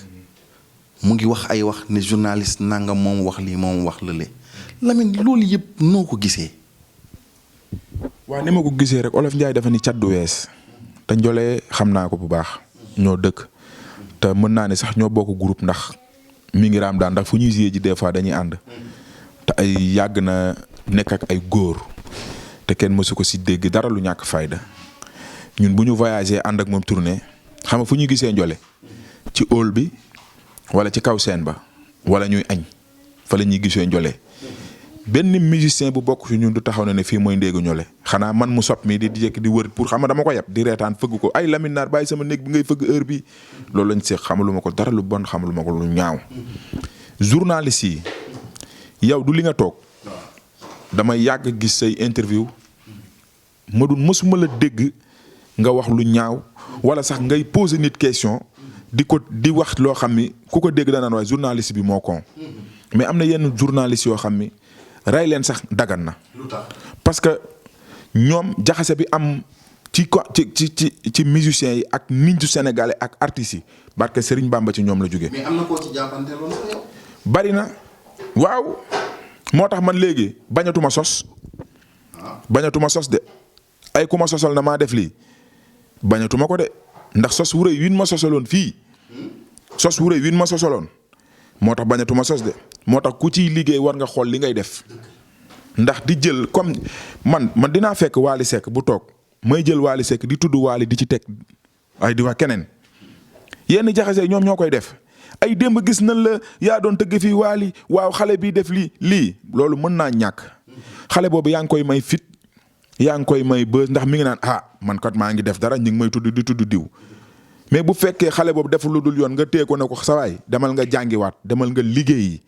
mu ngi wax ay wax ne journaliste nangam moom wax lii moom wax lële Lamine loolu yëpp noo ko gisee. waaw ni ma ko gisee rek Olof Njaay dafa ni cat du wees te Ndiolé xam naa ko bu baax ñoo dëkk te mën naa ne sax ñoo bokk groupe ndax mi ngi raam daan ndax fu ñuy jouer ji des fois dañuy ànd te ay yàgg na nekk ak ay góor te kenn mësu ko si dégg dara lu ñàkk fayda ñun bu ñu voyagé ànd ak moom tournée xam nga fu ñu gisee Ndiolé ci hall bi wala ci kaw scène ba wala ñuy añ fa la ñuy gisee Ndiolé benn musicien bu bokk ci ñun du taxaw na ne fii mooy ndéegu Ndiolé xanaa man mu sopp mi di jekk di wër pour xam nga dama ko yab di reetaan fëgg ko ay Lamine Naar bàyyi sama néeg bi ngay fëgg heure bi loolu lañ seex xamalu ma ko dara lu bon xamalu ma ko lu ñaaw. journaliste yi yow du li nga toog damay yàgg gis say interview Madoune mësuma la dégg nga wax lu ñaaw wala sax ngay poser nit question di wax loo xam ni ku ko dégg danaan waaye journaliste bi moo kon mais am na yenn journaliste yoo xam ni rey leen sax dagan na. parce que ñoom jaxase bi am ci musiciens yi ak ninju sénégalais ak artistes yi barke Serigne Bamba ci ñoom la jógee. mais am na koo ci jàppanteeloon sa yow. bari na waaw moo tax man léegi bañatuma sos de ay ku ma sosal na maa def lii bañatuma ko de ndax sos wu rëy win ma sosaloon fii moo tax bañatuma sos de moo tax ku ciy liggéey war nga xool li ngay def ndax di jël comme man dinaa fekk Wally Seck bu toog may jël Wally Seck di tudd Wally di ci teg ay di wax keneen yenn jaxase ñoom ñoo koy def ay démb gis nañ la yaa doon tëgg fii Wally waaw xale bii def lii loolu mën naa ñàkk xale boobu yaa ngi koy may fit yaa ngi koy may bës ndax mi ngi naan man kat maa ngi def dara ñu ngi may tudd di tudd diw mais bu fekkee xale boobu deful lu dul yoon nga téye ko ne ko sawaay demal nga jàngiwaat demal nga liggéeyi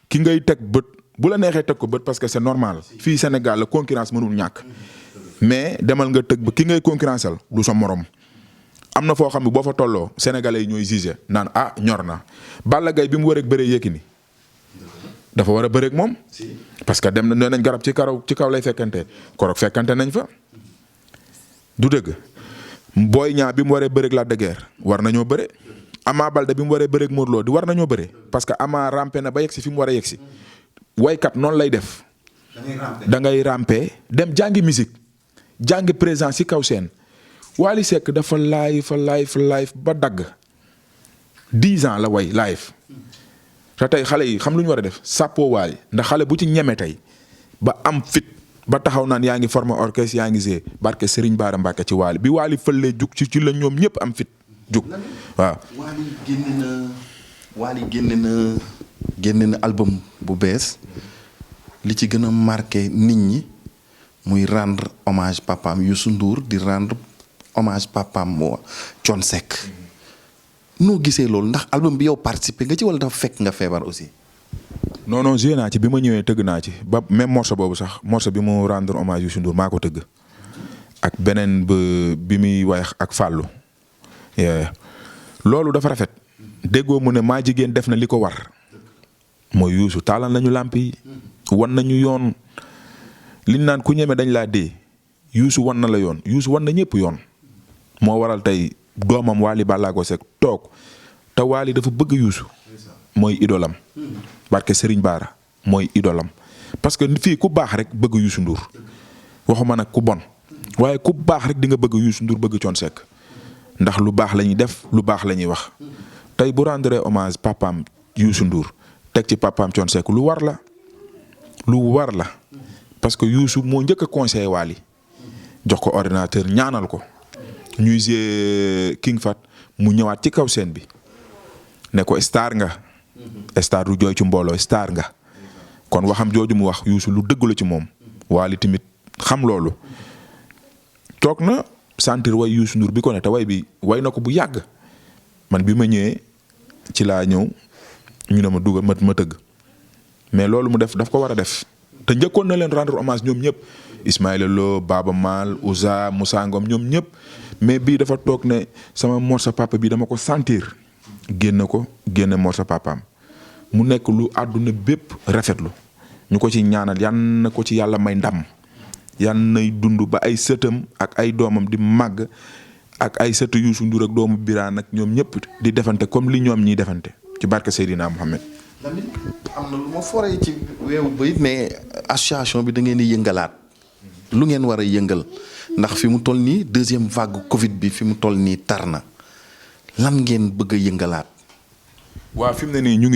ki ngay teg bët bu la neexee teg ko bët parce que c'est normal fii Sénégal la concurrence mënul ñàkk mais demal nga tëg ba ki ngay concurrenceal du sa morom am na foo xam ne boo fa tolloo sénégalais yi ñooy jugé naan ñor na Balla Gaye bi mu war a bëree Yékini dafa war a bëreeg moom parce que dem nañ garab ci kaw lay fekkante korok fekkante nañ fa du dëgg Boy Niang bi mu waree bëreeg Lac de Guiers war nañoo bëre Ama Baldé bi mu waree bëreeg Modou Lo di war nañoo bëre parce que Ama rampé na ba yegsi fi mu war a yegsi waykat noonu lay def da ngay rampé dem jàngi musique jàngi présence ci kaw scène Wally Seck dafa live ba dagg 10 ans la way live te tey xale yi xam lu ñu war a def sàppoo Wally ndax xale bu ci ñeme tey ba am fit ba taxaw naan yaa ngi formé orchestre yaa ngi see barke Serigne Bara Mbacke ci Wally bi Wally fëlee jug ci la ñoom ñëpp am fit jug waaw. Wally génne na album bu bees li ci gën a marqué nit ñi muy rendre hommage papaam Youssou Ndour di rendre hommage papaam Thione Seck noo gisee loolu ndax album bi yow participé nga ci wala dafa fekk nga feebar aussi. non joué naa ci bi ma ñëwee tëgg naa ci ba même morceau boobu sax morceau bi mu rendre hommage Youssou Ndour maa ko tëgg ak beneen bi muy wax ak Fallou loolu dafa rafet déggoo mu ne maa jigéen def na li ko war mooy Youssou taalal nañu làmp yi wan nañu yoon liñ naan ku ñeme dañ laa dee Youssou wan na la yoon Youssou wan na ñëpp yoon moo waral tey doomam Wally Ballago Seck toog te Wally dafa bëgg Youssou mooy idolam barke Serigne Bara mooy idolam parce que fii ku baax rek bëgg Youssou Ndour waxuma nag ku bon waaye ku baax rek di nga bëgg Youssou Ndour bëgg Thione Seck ndax lu baax la ñuy def lu baax la ñuy wax tey bu rendre hommage papaam Youssou Ndour teg ci papaam Thione Seck lu war la parce que Youssou moo njëkk a conseillé Wally jox ko ordinateur ñaanal ko ñuy see King Fat mu ñëwaat ci kaw scène bi ne ko star nga star du jooy ci mbooloo star nga kon waxam jooju mu wax Youssou lu dëgg la ci moom Wally tamit xam loolu toog na sentir way Youssou Ndour bi ko ne te way bi way na ko bu yàgg man bi ma ñëwee ci laa ñëw ñu ne ma dugal ma tëgg mais loolu mu def daf ko war a def te njëkkoon na leen rendre hommage ñoom ñëpp Ismaïla Lo Baba Maal Ouza Moussa Ngom ñoom ñëpp mais bii dafa toog ne sama morceau papa bi dama ko sentir génne morceau papaam mu nekk lu àdduna bépp rafetlu ñu ko ci ñaanal yan na ko ci yàlla may ndam yan nay dund ba ay sëtam ak ay doomam di màgg ak ay sëtu Youssou Ndour ak doomu Birane ak ñoom ñëpp di defante comme li ñoom ñiy defante ci barke Seydina Mohamed. Lamine am na lu ma foree ci weewu bayit mais association bi da ngeen di yëngalaat lu ngeen war a yëngal ndax fi mu toll nii deuxième vague Covid bi fi mu toll nii tar na lan ngeen bëgg a yëngalaat. waaw fi mu ne nii ñu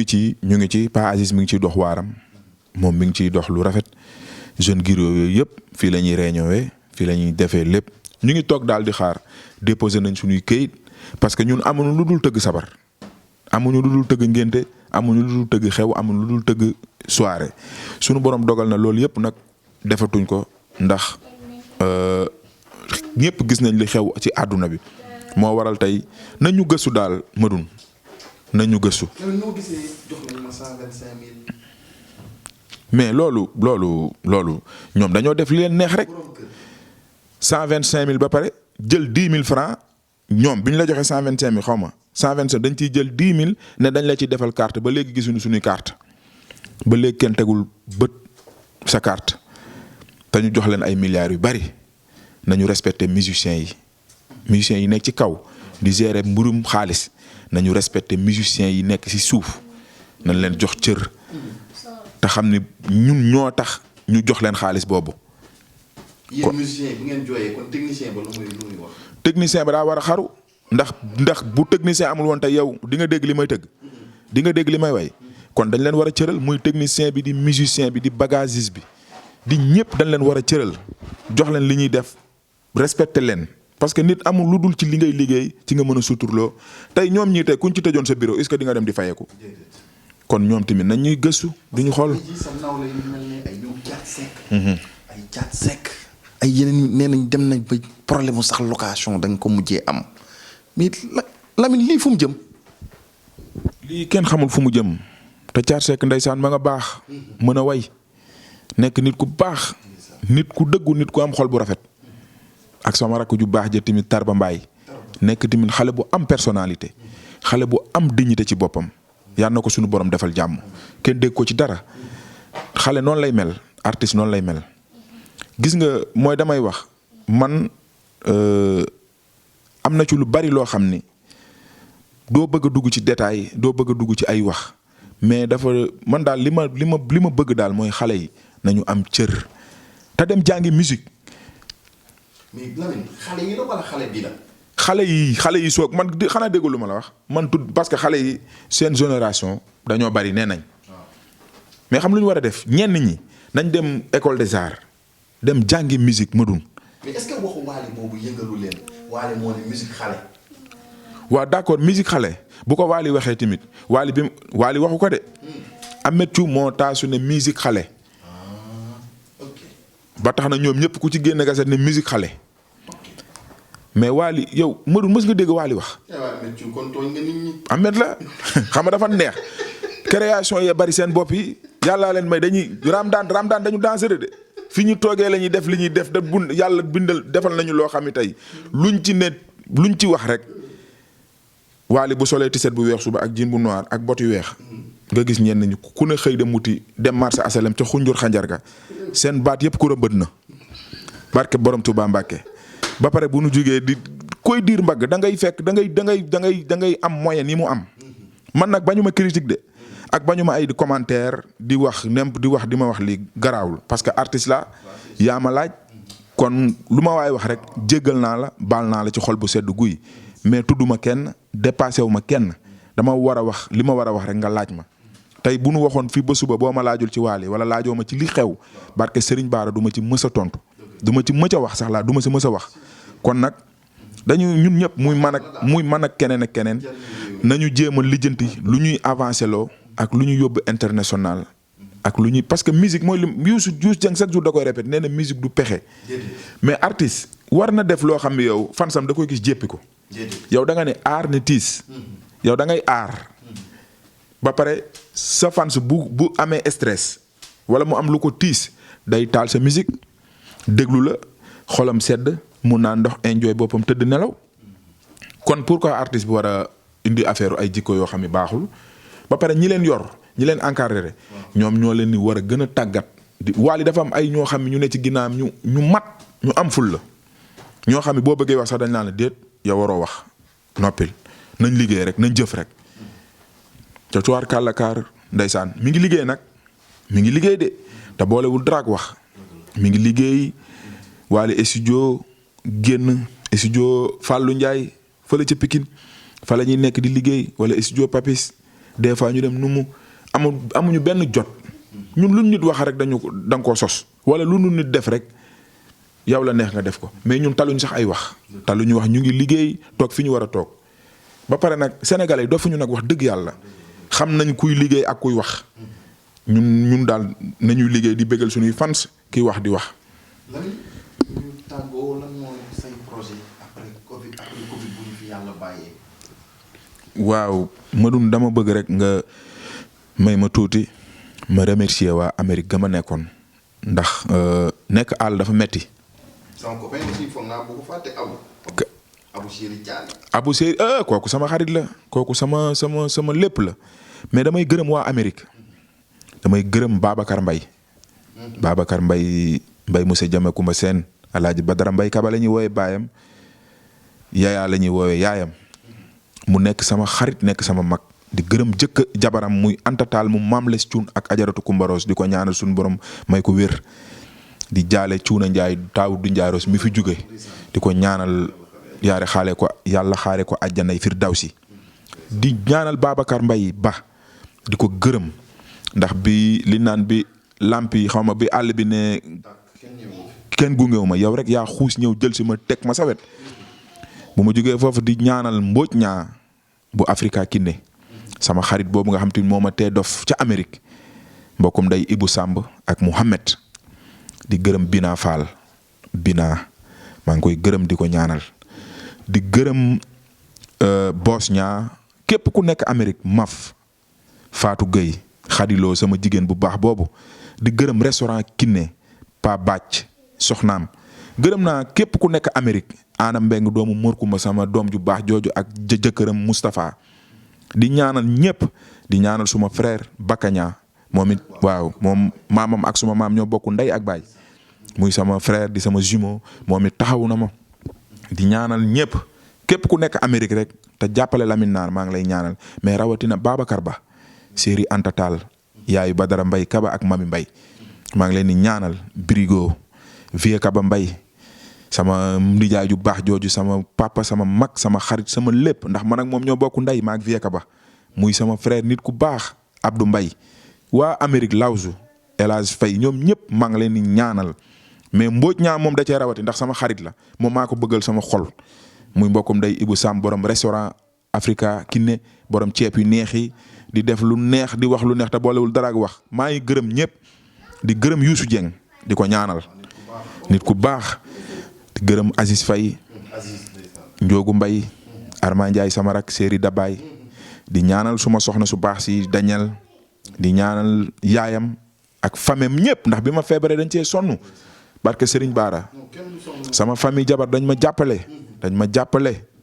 ngi ci Pa Aziz mi ngi ciy dox waaram moom mi ngi ciy dox lu rafet jeune giro yooyu yëpp fii la ñuy réunion fii la ñuy defee lépp ñu ngi toog daal di xaar déposé nañ suñuy këyit parce que ñun amuñu lu dul tëgg sabar amuñu lu dul tëgg ngénte amuñu lu dul tëgg xew amuñu lu dul tëgg soirée suñu borom dogal na loolu yëpp nag defatuñ ko ndax ñëpp gis nañ li xew ci àdduna bi moo waral tey nañu gëstu daal Madoune nañu gëstu. mais loolu ñoom dañoo def li leen neex rek 125 000 ba pare jël 10 000 francs ñoom bi ñu la joxee 125 000 xaw ma 125 dañ ciy jël 10 000 ne dañ la ciy defal carte ba léegi gisuñu suñuy carte ba léegi kenn tegul bët sa carte te ñu jox leen ay milliards yu bari nañu respecté musiciens yi nekk ci kaw di gérer mbirum xaalis nañu respecté musiciens yi nekk ci suuf nañ leen jox cër te xam ni ñun ñoo tax ñu jox leen xaalis boobu. yéen musicien bu ngeen jooyee kon technicien ba lu muy wax. technicien ba daa war a xaru ndax bu technicien amul woon tey yow di nga dégg li may tëgg di nga dégg li may way kon dañ leen war a cëral muy technicien bi di musicien bi di bagagiste bi di ñëpp dañ leen war a cëral jox leen li ñuy def respecté leen parce que nit amul lu dul ci li ngay liggéey ci nga mën a suturloo tey ñoom ñii tey kuñ ci tëjoon sa bureau est-ce que di nga dem di fayeeku kon ñoom tamit nañ ñuy gëstu du ñu xool. ay Thiat Seck ay yeneen nee nañ dem nañ ba problème mu sax location da nga ko mujjee am mais Lamine lii fu mu jëm. lii kenn xamul fu mu jëm te Thiat Seck ndeysaan ma nga baax mën a way nekk nit ku baax nit ku dëggu nit ku am xol bu rafet ak sama rakk ju baax ja tamit Tarba Mbaye nekk tamit xale bu am personnalité xale bu am dignité ci boppam yal na ko suñu borom defal jàmm kenn dégg ko ci dara xale noonu lay mel artiste noonu lay mel. gis nga mooy damay wax man am na ci lu bari loo xam ni doo bëgg a dugg ci détail doo bëgg a dugg ci ay wax mais dafa man daal li ma bëgg daal mooy xale yi nañu am cër te dem jàngi musique. mais Lamine xale yi la wala xale bi la. xale yi soog man xanaa déggu lu ma la wax man tudd parce que xale yi seen génération dañoo bari nee nañ mais xam lu ñu war a def ñenn ñi nañ dem école des arts. dem jàngi musique Madoune. mais est-ce que waxu Wally boobu yëngalu leen Wally moo ne musique xale. waaw d'accord musique xale bu ko Wally waxee tamit Wally waxu ko de. Ameth Thiou moo taasu ne musique xale. ba tax na ñoom ñëpp ku ci génne gaset ne musique xale. mais Wally yow Madoune mës nga dégg Wally wax. Ameth Thiou kon tooñ nga nit ñi. Ameth la xam nga dafa neex. création ya bari seen bopp yi yàllaa leen may dañuy ramdaan dañu dangereux de. fi ñu toogee la ñuy def li ñuy def da yàlla bindal defal nañu loo xam ne tey luñ ci wax rek Wally bu solee tiset bu weex suba ak jean bu noir ak bot yu weex nga gis ñenn ñi ku ne xëy dem wuti dem marché asalem ca xunjur xanjarga seen baat yëpp ku rëmbët na barke borom Tuubaa Mbàkke ba pare bu nu jógee di koy diir mbagg da ngay fekk da ngay am moyen yi mu am man nag bañu ma critique de ak bañu ma ay di commentaire di wax di ma wax li garaawul parce que artiste la yaa ma laaj kon lu ma waay wax rek jéggal naa la baal naa la ci xol bu sedd guy mais tudduma kenn dépassé wu ma kenn dama war a wax li ma war a wax rek nga laaj ma tey bu nu waxoon fii ba suba boo ma laajul ci Wally wala laajoo ma ci li xew barke Serigne Bara du ma ci mës a tontu du ma ci mës a wax sax laa du ma si mës a wax kon nag dañu ñun ñëpp muy man ak keneen nañu jéem a lijjanti lu ñuy avancé loo ak lu ñu yóbbu international ak lu ñuy parce que musique mooy lu Youssou Dieng chaque jour da koy répété nee na musique du pexe. mais artiste war na def loo xam ne yow fansam da koy gis jéppi ko. yow da nga ne aar ne tiis. yow da ngay aar. ba pare sa fans bu amee stress wala mu am lu ko tiis day taal sa musique déglu la xolam sedd mun naa ndox enjoy boppam tëdd nelaw. kon pourquoi artiste bi war a indi affaire ay jikko yoo xam ne baaxul ba pare ñi leen yor ñi leen encadré ñoom ñoo leen ni war a gën a tàggat di Wally dafa am ay ñoo xam ne ñu ne ci ginnaam ñu mat ñu am ful la ñoo xam ne boo bëggee wax sax dañ naan la déet yow waroo wax noppil nañ liggéey rek nañ jëf rek. ca tuwaar kàllakaar ndeysaan mi ngi liggéey nag mi ngi liggéey de te boolewul dara ak wax mi ngi liggéey Wally studio génn studio Fallou Ndiaye fële ca Pikine fa la ñuy nekk di liggéey wala studio Papis des fois ñu dem nu amuñu benn jot ñun lu nit wax rek da nga koo sos wala lu nu nit def rek yow la neex nga def ko mais ñun taluñ sax ay wax taluñu wax ñu ngi liggéey toog fi ñu war a toog ba pare nag sénégalais yi dofuñu nag wax dëgg yàlla xam nañ kuy liggéey ak kuy wax ñun daal nañuy liggéey di bégal suñuy fans kiy wax di wax. lan ñu tàggoo lan mooy say projet après Covid bu ñu fi yàlla bàyyee. waaw Madoune dama bëgg rek nga may ma tuuti ma remercier waa Amérique ga ma nekkoon ndax nekk àll dafa metti. sama copain aussi foog naa bu ko fàtte Abu Chéri Thiané. Abu Chéri kooku sama xarit la kooku sama lépp la mais damay gërëm waa Amérique damay gërëm Babacar Mbaye. Babacar Mbaye monsieur Jame Kumba Seen Alaaji Badara Mbaye Kaba la ñuy woowee baayam Yaya la ñuy woowee yaayam mu nekk sama xarit nekk sama mag di gërëm jabaram muy antataal mu maam les cuun ak ajaratu Kumbaroos di ko ñaanal suñu borom may ko wér di jaale Cuuna Njaay taaw du Njaaroos mi fi jóge di ko ñaanal yàlla xaare ko àjjanay firdawsi di ñaanal Babacar Mbaye ba di ko gërëm ndax bi li naan bi lamp yi xaw ma bi àll bi ne kenn gungeewu ma yow rek yaa xuus ñëw jël si ma teg ma sa wet bu ma jógee foofu di ñaanal Mbodj ñaa bu Africa Kiné sama xarit boobu nga xam te moo ma tee dof ca Amérique mbokkum day Ibou Samb ak Mouhamed di gërëm Bina Fall Bina maa ngi koy gërëm di ko ñaanal di gërëm Boos ñaa képp ku nekk Amérique maf Fatou Gueye xadiloo sama jigéen bu baax boobu di gërëm restaurant Kiné Pa Bàcc soxnaam gërëm naa képp ku nekk Amérique Ana Mbeng doomu Morkumba sama doom ju baax jooju ak jëkkëram Moustapha di ñaanal ñëpp di ñaanal suma frère Bakaña moom it waaw moom maamam ak suma maam ñoo bokk ndey ak baay muy sama frère di sama jumeau moom it taxawu na ma di ñaanal ñëpp képp ku nekk Amérique rek te jàppale Lamine Naar maa ngi lay ñaanal mais rawatina Babacar Ba série Antatal yaayu Badara Mbaye Kaba ak Mami Mbaye maa ngi leen di ñaanal Brigo Vieux Kaba Mbaye sama ndijaay ju baax jooju sama papa sama mag sama xarit sama lépp ndax man ak moom ñoo bokk ndey maa ak Vieux Kaba muy sama frère nit ku baax Abdou Mbaye waa Amérique Lawsu El Hadj Faye ñoom ñëpp maa ngi leen di ñaanal mais Mbodj ñaa moom da cee rawati ndax sama xarit la moom maa ko bëggal sama xol muy mbokkum day Ibou Sam borom restaurant Africa Kiné borom ceeb yu neex yi di def lu neex di wax lu neex te boolewul dara ak wax maa ngi gërëm ñëpp di gërëm Youssou Dieng di ko ñaanal nit ku baax di gërëm Aziz Faye Njoogu Mbay Arma Ndiaye sama rak séeri Dabaay di ñaanal suma soxna su baax si Daniel di ñaanal yaayam ak famem ñëpp ndax bi ma feebaree dañ cee sonn barke Serigne Bara sama famille jabar dañ ma jàppale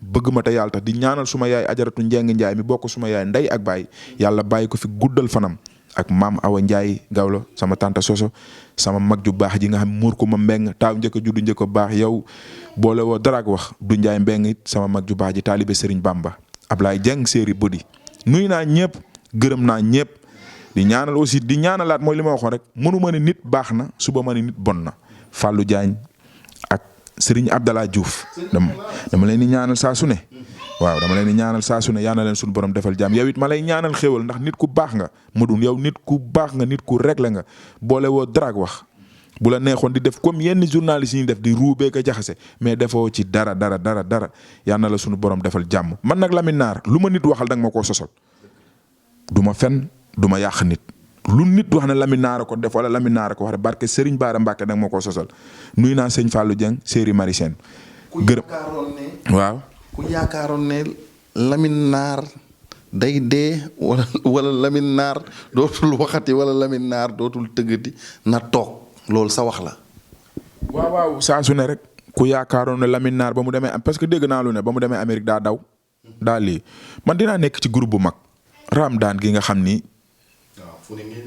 bëgg ma te yàlla tax di ñaanal suma yaay ajaratu Njeng Njaay mi bokk suma yaay ndey ak baay yàlla bàyyi ko fi guddal fanam ak maam Awa Njaay Gawlo sama tante Soso sama mag ju baax ji nga xam muur ko ma mbeng taaw njëkk a juddu njëkk a baax yow boole woo dara ak wax du Njaay mbeng it sama mag ju baax ji taalibe Serigne Bamba Ablaye Dieng séeri Bodi nuyu naa ñëpp gërëm naa ñëpp di ñaanal aussi di ñaanalaat mooy li ma waxoon rek mënu ma ne nit baax na suba ma ne nit bon na Fallou Diagne ak Serigne Abdallah Diouf dama leen di ñaanal saa su ne waaw dama leen di ñaanal saa su ne yal na leen suñu borom defal jàmm yow it ma lay ñaanal xéwal ndax nit ku baax nga Madoune yow nit ku baax nga nit ku réglé nga boole woo dara ak wax bu la neexoon di def comme yenn journalistes yi ñuy def di ruubee ko jaxase mais defoo ci dara yal na la suñu borom defal jàmm man nag Lamine Naar lu ma nit waxal danga ma koo sosal du ma fen du ma yàq nit lu nit wax ne Lamine Naar ko def wala Lamine Naar ko wax rek barke Serigne Bara Mbacke nag moo ko sosal nuyu naa sëñ Fallou Dieng séeri Marisène. waaw. ku yaakaaroon ne Lamine Naar day dee wala Lamine Naar dootul waxati wala Lamine Naar dootul tëggati na toog loolu sa wax la. waaw saa su ne rek ku yaakaaroon ne Lamine Naar ba mu demee parce que dégg naa lu ne ba mu demee Amérique daa daw daa lii man dinaa nekk ci groupe bu mag Ramadaan gi nga xam ni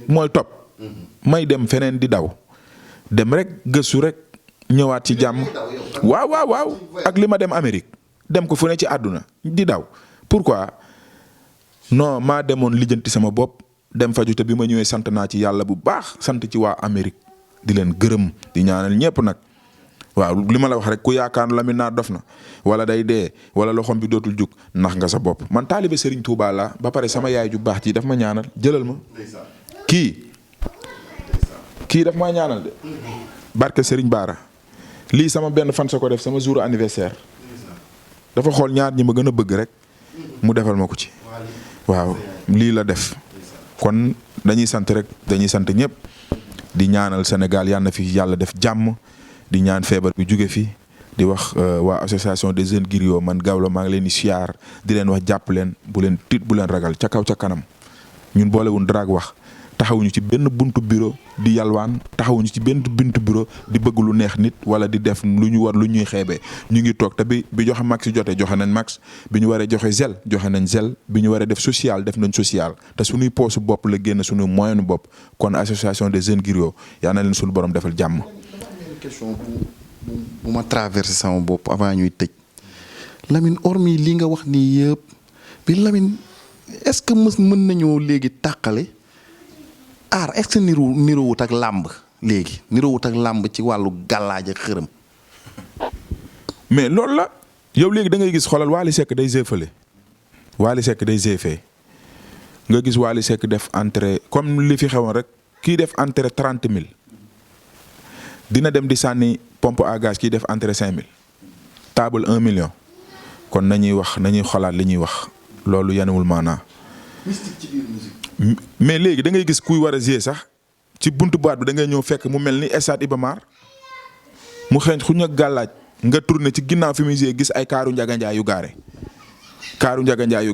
mooy topp may dem feneen di daw dem rek gëstu rek ñëwaat ci jàmm waaw ak li ma dem Amérique dem ko fu ne ci àdduna di daw pourquoi non maa demoon lijjanti sama bopp dem faju te bi ma ñëwee sant naa ci yàlla bu baax sant ci waa Amérique di leen gërëm di ñaanal ñëpp nag waaw li ma la wax rek ku yaakaar Lamine Naar dof na wala day dee wala loxoom bi dootul jug nax nga sa bopp man taalibe Serigne Touba la ba pare sama yaay ju baax ji daf ma ñaanal jëlal ma kii daf maa ñaanal de barke Serigne Bara lii sama benn fan sa ko def sama jour anniversaire dafa xool ñaar ñi ma gën a bëgg rek mu defal ma ko ci waaw lii la def kon dañuy sant rek dañuy sant ñëpp di ñaanal Sénégal yal na fi yàlla def jàmm di ñaan feebar bi jóge fi di wax waa association des jeunes griots man Gawlo maa ngi leen di siyaar di leen wax jàpp leen bu leen tiit bu leen ragal ca kaw ca kanam ñun boolewuñ dara ak wax taxawuñu ci benn buntu bureau di yalwaan taxawuñu ci benn buntu bureau di bëgg lu neex nit wala di def lu ñu war lu ñuy xeebee ñu ngi toog te bi joxe max si jotee joxe nañ max bi ñu waree joxe zel joxe nañ zel bi ñu waree def social def nañ social te suñuy poosu bopp la génn suñu moyenu bopp kon association des jeunes griots yaa na leen suñu borom defal jàmm. question bu ma traversé sama bopp avant ñuy tëj Lamine hormis li nga wax nii yëpp bi Lamine est-ce que mën nañoo léegi tàqale aar est-ce que niroowut ak làmb léegi niroowut ak làmb ci wàllu gàllaaj ak xërëm. mais loolu la yow léegi da ngay gis xoolal Wally Seck day zéefale Wally Seck day zéefee nga gis Wally Seck def entrée comme li fi xewoon rek kii def entrée 30 000 dina dem di sànni pompe à gaz kii def entrée 5 000 table 1 million kon nañuy xalaat li ñuy wax loolu yanewul maanaa. mystique ci biir musique. mais léegi da ngay gis kuy war a jouer sax ci buntu boîte bi da ngay ñëw fekk mu mel ni stade Iba Mar mu xeeñ xuñ ak gàllaaj nga tourné ci ginnaaw fi muy jouer gis ay kaaru njaganjaay yu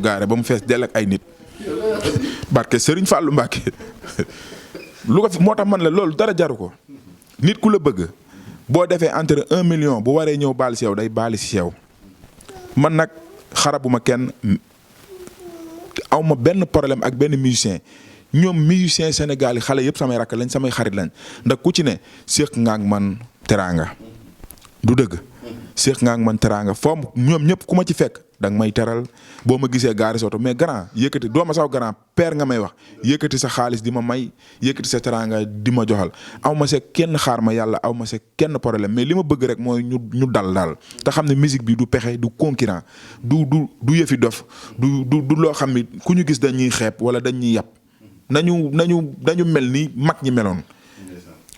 gaare ba mu fees dell ak ay nit barke Serigne Fallou Mbacke lu ko fi moo tax man la loolu dara jaru ko nit ku la bëgg boo defee entre 1 million bu waree ñëw baal si yow day baali si yow man nag xarabuma kenn aw ma benn problème ak benn musicien ñoom musicien Sénégal yi xale yëpp samay rakk lañ samay xarit lañ ndax ku ci ne séq nga ak man teraanga du dëgg séq nga ak man teraanga foo ñoom ñëpp ku ma ci fekk da nga may teral boo ma gisee gaari soto mais grand yëkkati doo ma sax grand père nga may wax yëkkati sa xaalis di ma may yëkkati sa teraanga di ma joxal aw ma see kenn xaar ma yàlla aw ma see kenn problème mais li ma bëgg rek mooy ñu dal daal te xam ne musique bi du pexe du concurrent du yëfi dof du loo xam ni ku ñu gis dañuy xeeb wala dañuy yàpp nañu mel ni mag ñi meloon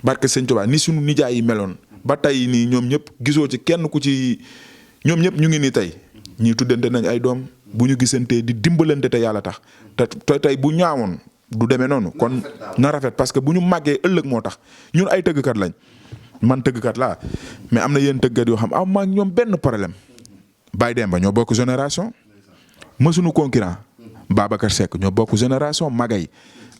barke Sëñ Tuubaa ni suñu nijaay yi meloon ba tey nii ñoom ñëpp gisoo ci kenn ku ci ñoom ñëpp ñu ngi nii tey ñii tuddante nañ ay doom bu ñu gisantee di dimbalante te yàlla tax te tey bu ñaawoon du demee noonu kon na rafet parce que bu ñu màggee ëllëg moo tax ñun ay tëggkat lañ man tëggkat laa mais am na yenn tëggkat yoo xam am maag ñoom benn problème Baye Demba ñoo bokk génération mësuñu concurrent Babacar Seck ñoo bokk génération Magay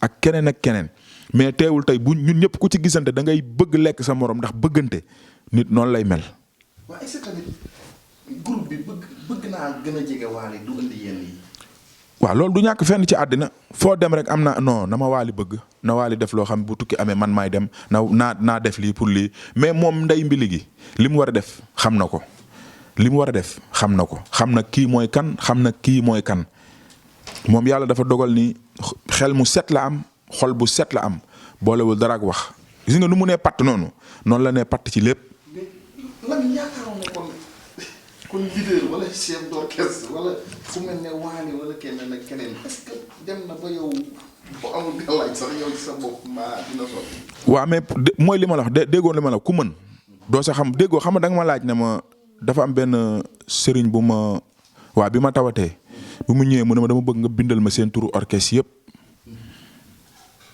ak keneen mais teewul tey bu ñun ñëpp ku ci gisante da ngay bëgg lekk sa morom ndax bëggante nit noonu lay mel. waaw est-ce que tamit groupe bi bëgg naa gën a jege Wally du indi yenn yi. waaw loolu du ñàkk fenn ci àddina foo dem rek am na non na ma Wally bëgg na Wally def loo xam bu tukki amee man maay dem naa def lii pour lii mais moom ndey mbili gi li mu war a def xam na ko li mu war a def xam na ko xam na kii mooy kan xam na kii mooy kan moom yàlla dafa dogal ni xel mu set la am xol bu set la am boolewul dara ak wax gis nga nu mu nee patt noonu la nee patt ci lépp. lan yaakaaroon ne kon leader wala chef d'orchestre wala fu mel ne Wally wala keneen ak keneen est-ce que dem na ba yow bu amul gàllaaj sax yow ci sa bopp maa dina sotti. waaw mais mooy li ma la wax déggoon li ma la ku mën doo sa xam déggoo xam nga da nga ma laaj ne ma dafa am benn sëriñ bu ma waa bi ma tawatee bu mu ñëwee mu ne ma dama bëgg nga bindal ma seen turu orchestre yëpp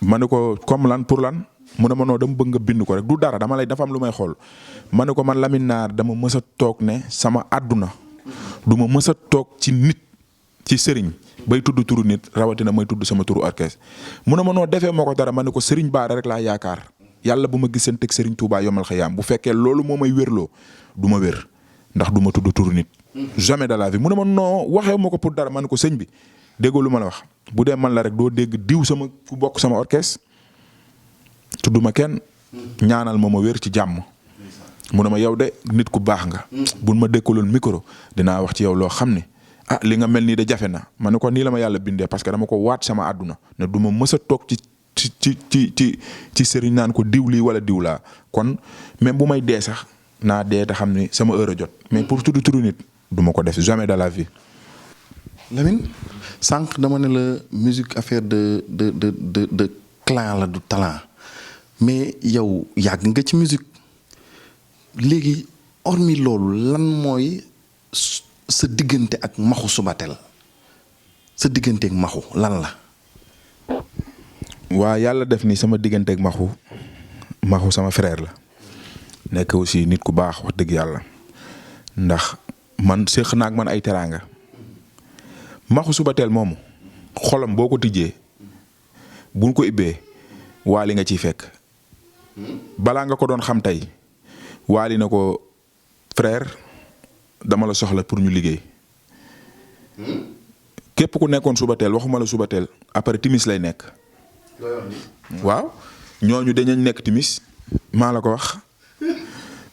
ma ne ko comme lan pour lan mu ne ma noo dama bëgg nga bind ko rek du dara dafa am lu may xool ma ne ko man Lamine Naar dama mës a toog ne sama àdduna du ma mës a toog ci nit ci sëriñ bay tudd turu nit rawatina may tudd sama turu orchestre mu ne ma noo defee moo ko dara ma ne ko sëriñ Baara rek laa yaakaar yàlla bu ma gisanteeg sëriñ Touba yomal xayaam bu fekkee loolu moo may wérloo du ma wér ndax du ma tudd turu nit. jamais de la vie mu ne ma noo waxee ma ko pour dara ma ne ko sëñ bi déggoo lu ma la wax bu dee man la rek doo dégg diw sama ku bokk sama orchestre tudd ma kenn ñaanal ma wér ci jàmm. mu ne ma yow de nit ku baax nga. buñ ma dékkaloon micro dinaa wax ci yow loo xam ne ah li nga mel nii de jafe na ma ne ko nii la ma yàlla bindee parce que dama ko waat sama àdduna ne du ma mës a toog ci sëriñ naan ko diw lii wala diw laa kon même bu may dee sax naa dee te xam ne sama heure a jot mais pour tudd turu nit du ma ko def jamais de la vie. Lamine sànq dama ne la musique affaire de clan la du talent mais yow yàgg nga ci musique léegi hormis loolu lan mooy sa diggante ak Maxu Subatel sa diggante ak Maxu lan la. waa yàlla def ni sama diggante ak Maxu sama frère la nekk aussi nit ku baax wax dëgg yàlla ndax man séq naa ak man ay teraanga Maxu Subatel moomu xolam boo ko tijjee buñ ko ibbee waali nga ciy fekk balaa nga ko doon xam tey waali na ko frère dama la soxla pour ñu liggéey képp ku nekkoon Subatel waxuma la Subatel après timis lay nekk. waaw ñooñu dañañ nekk timis maa la ko wax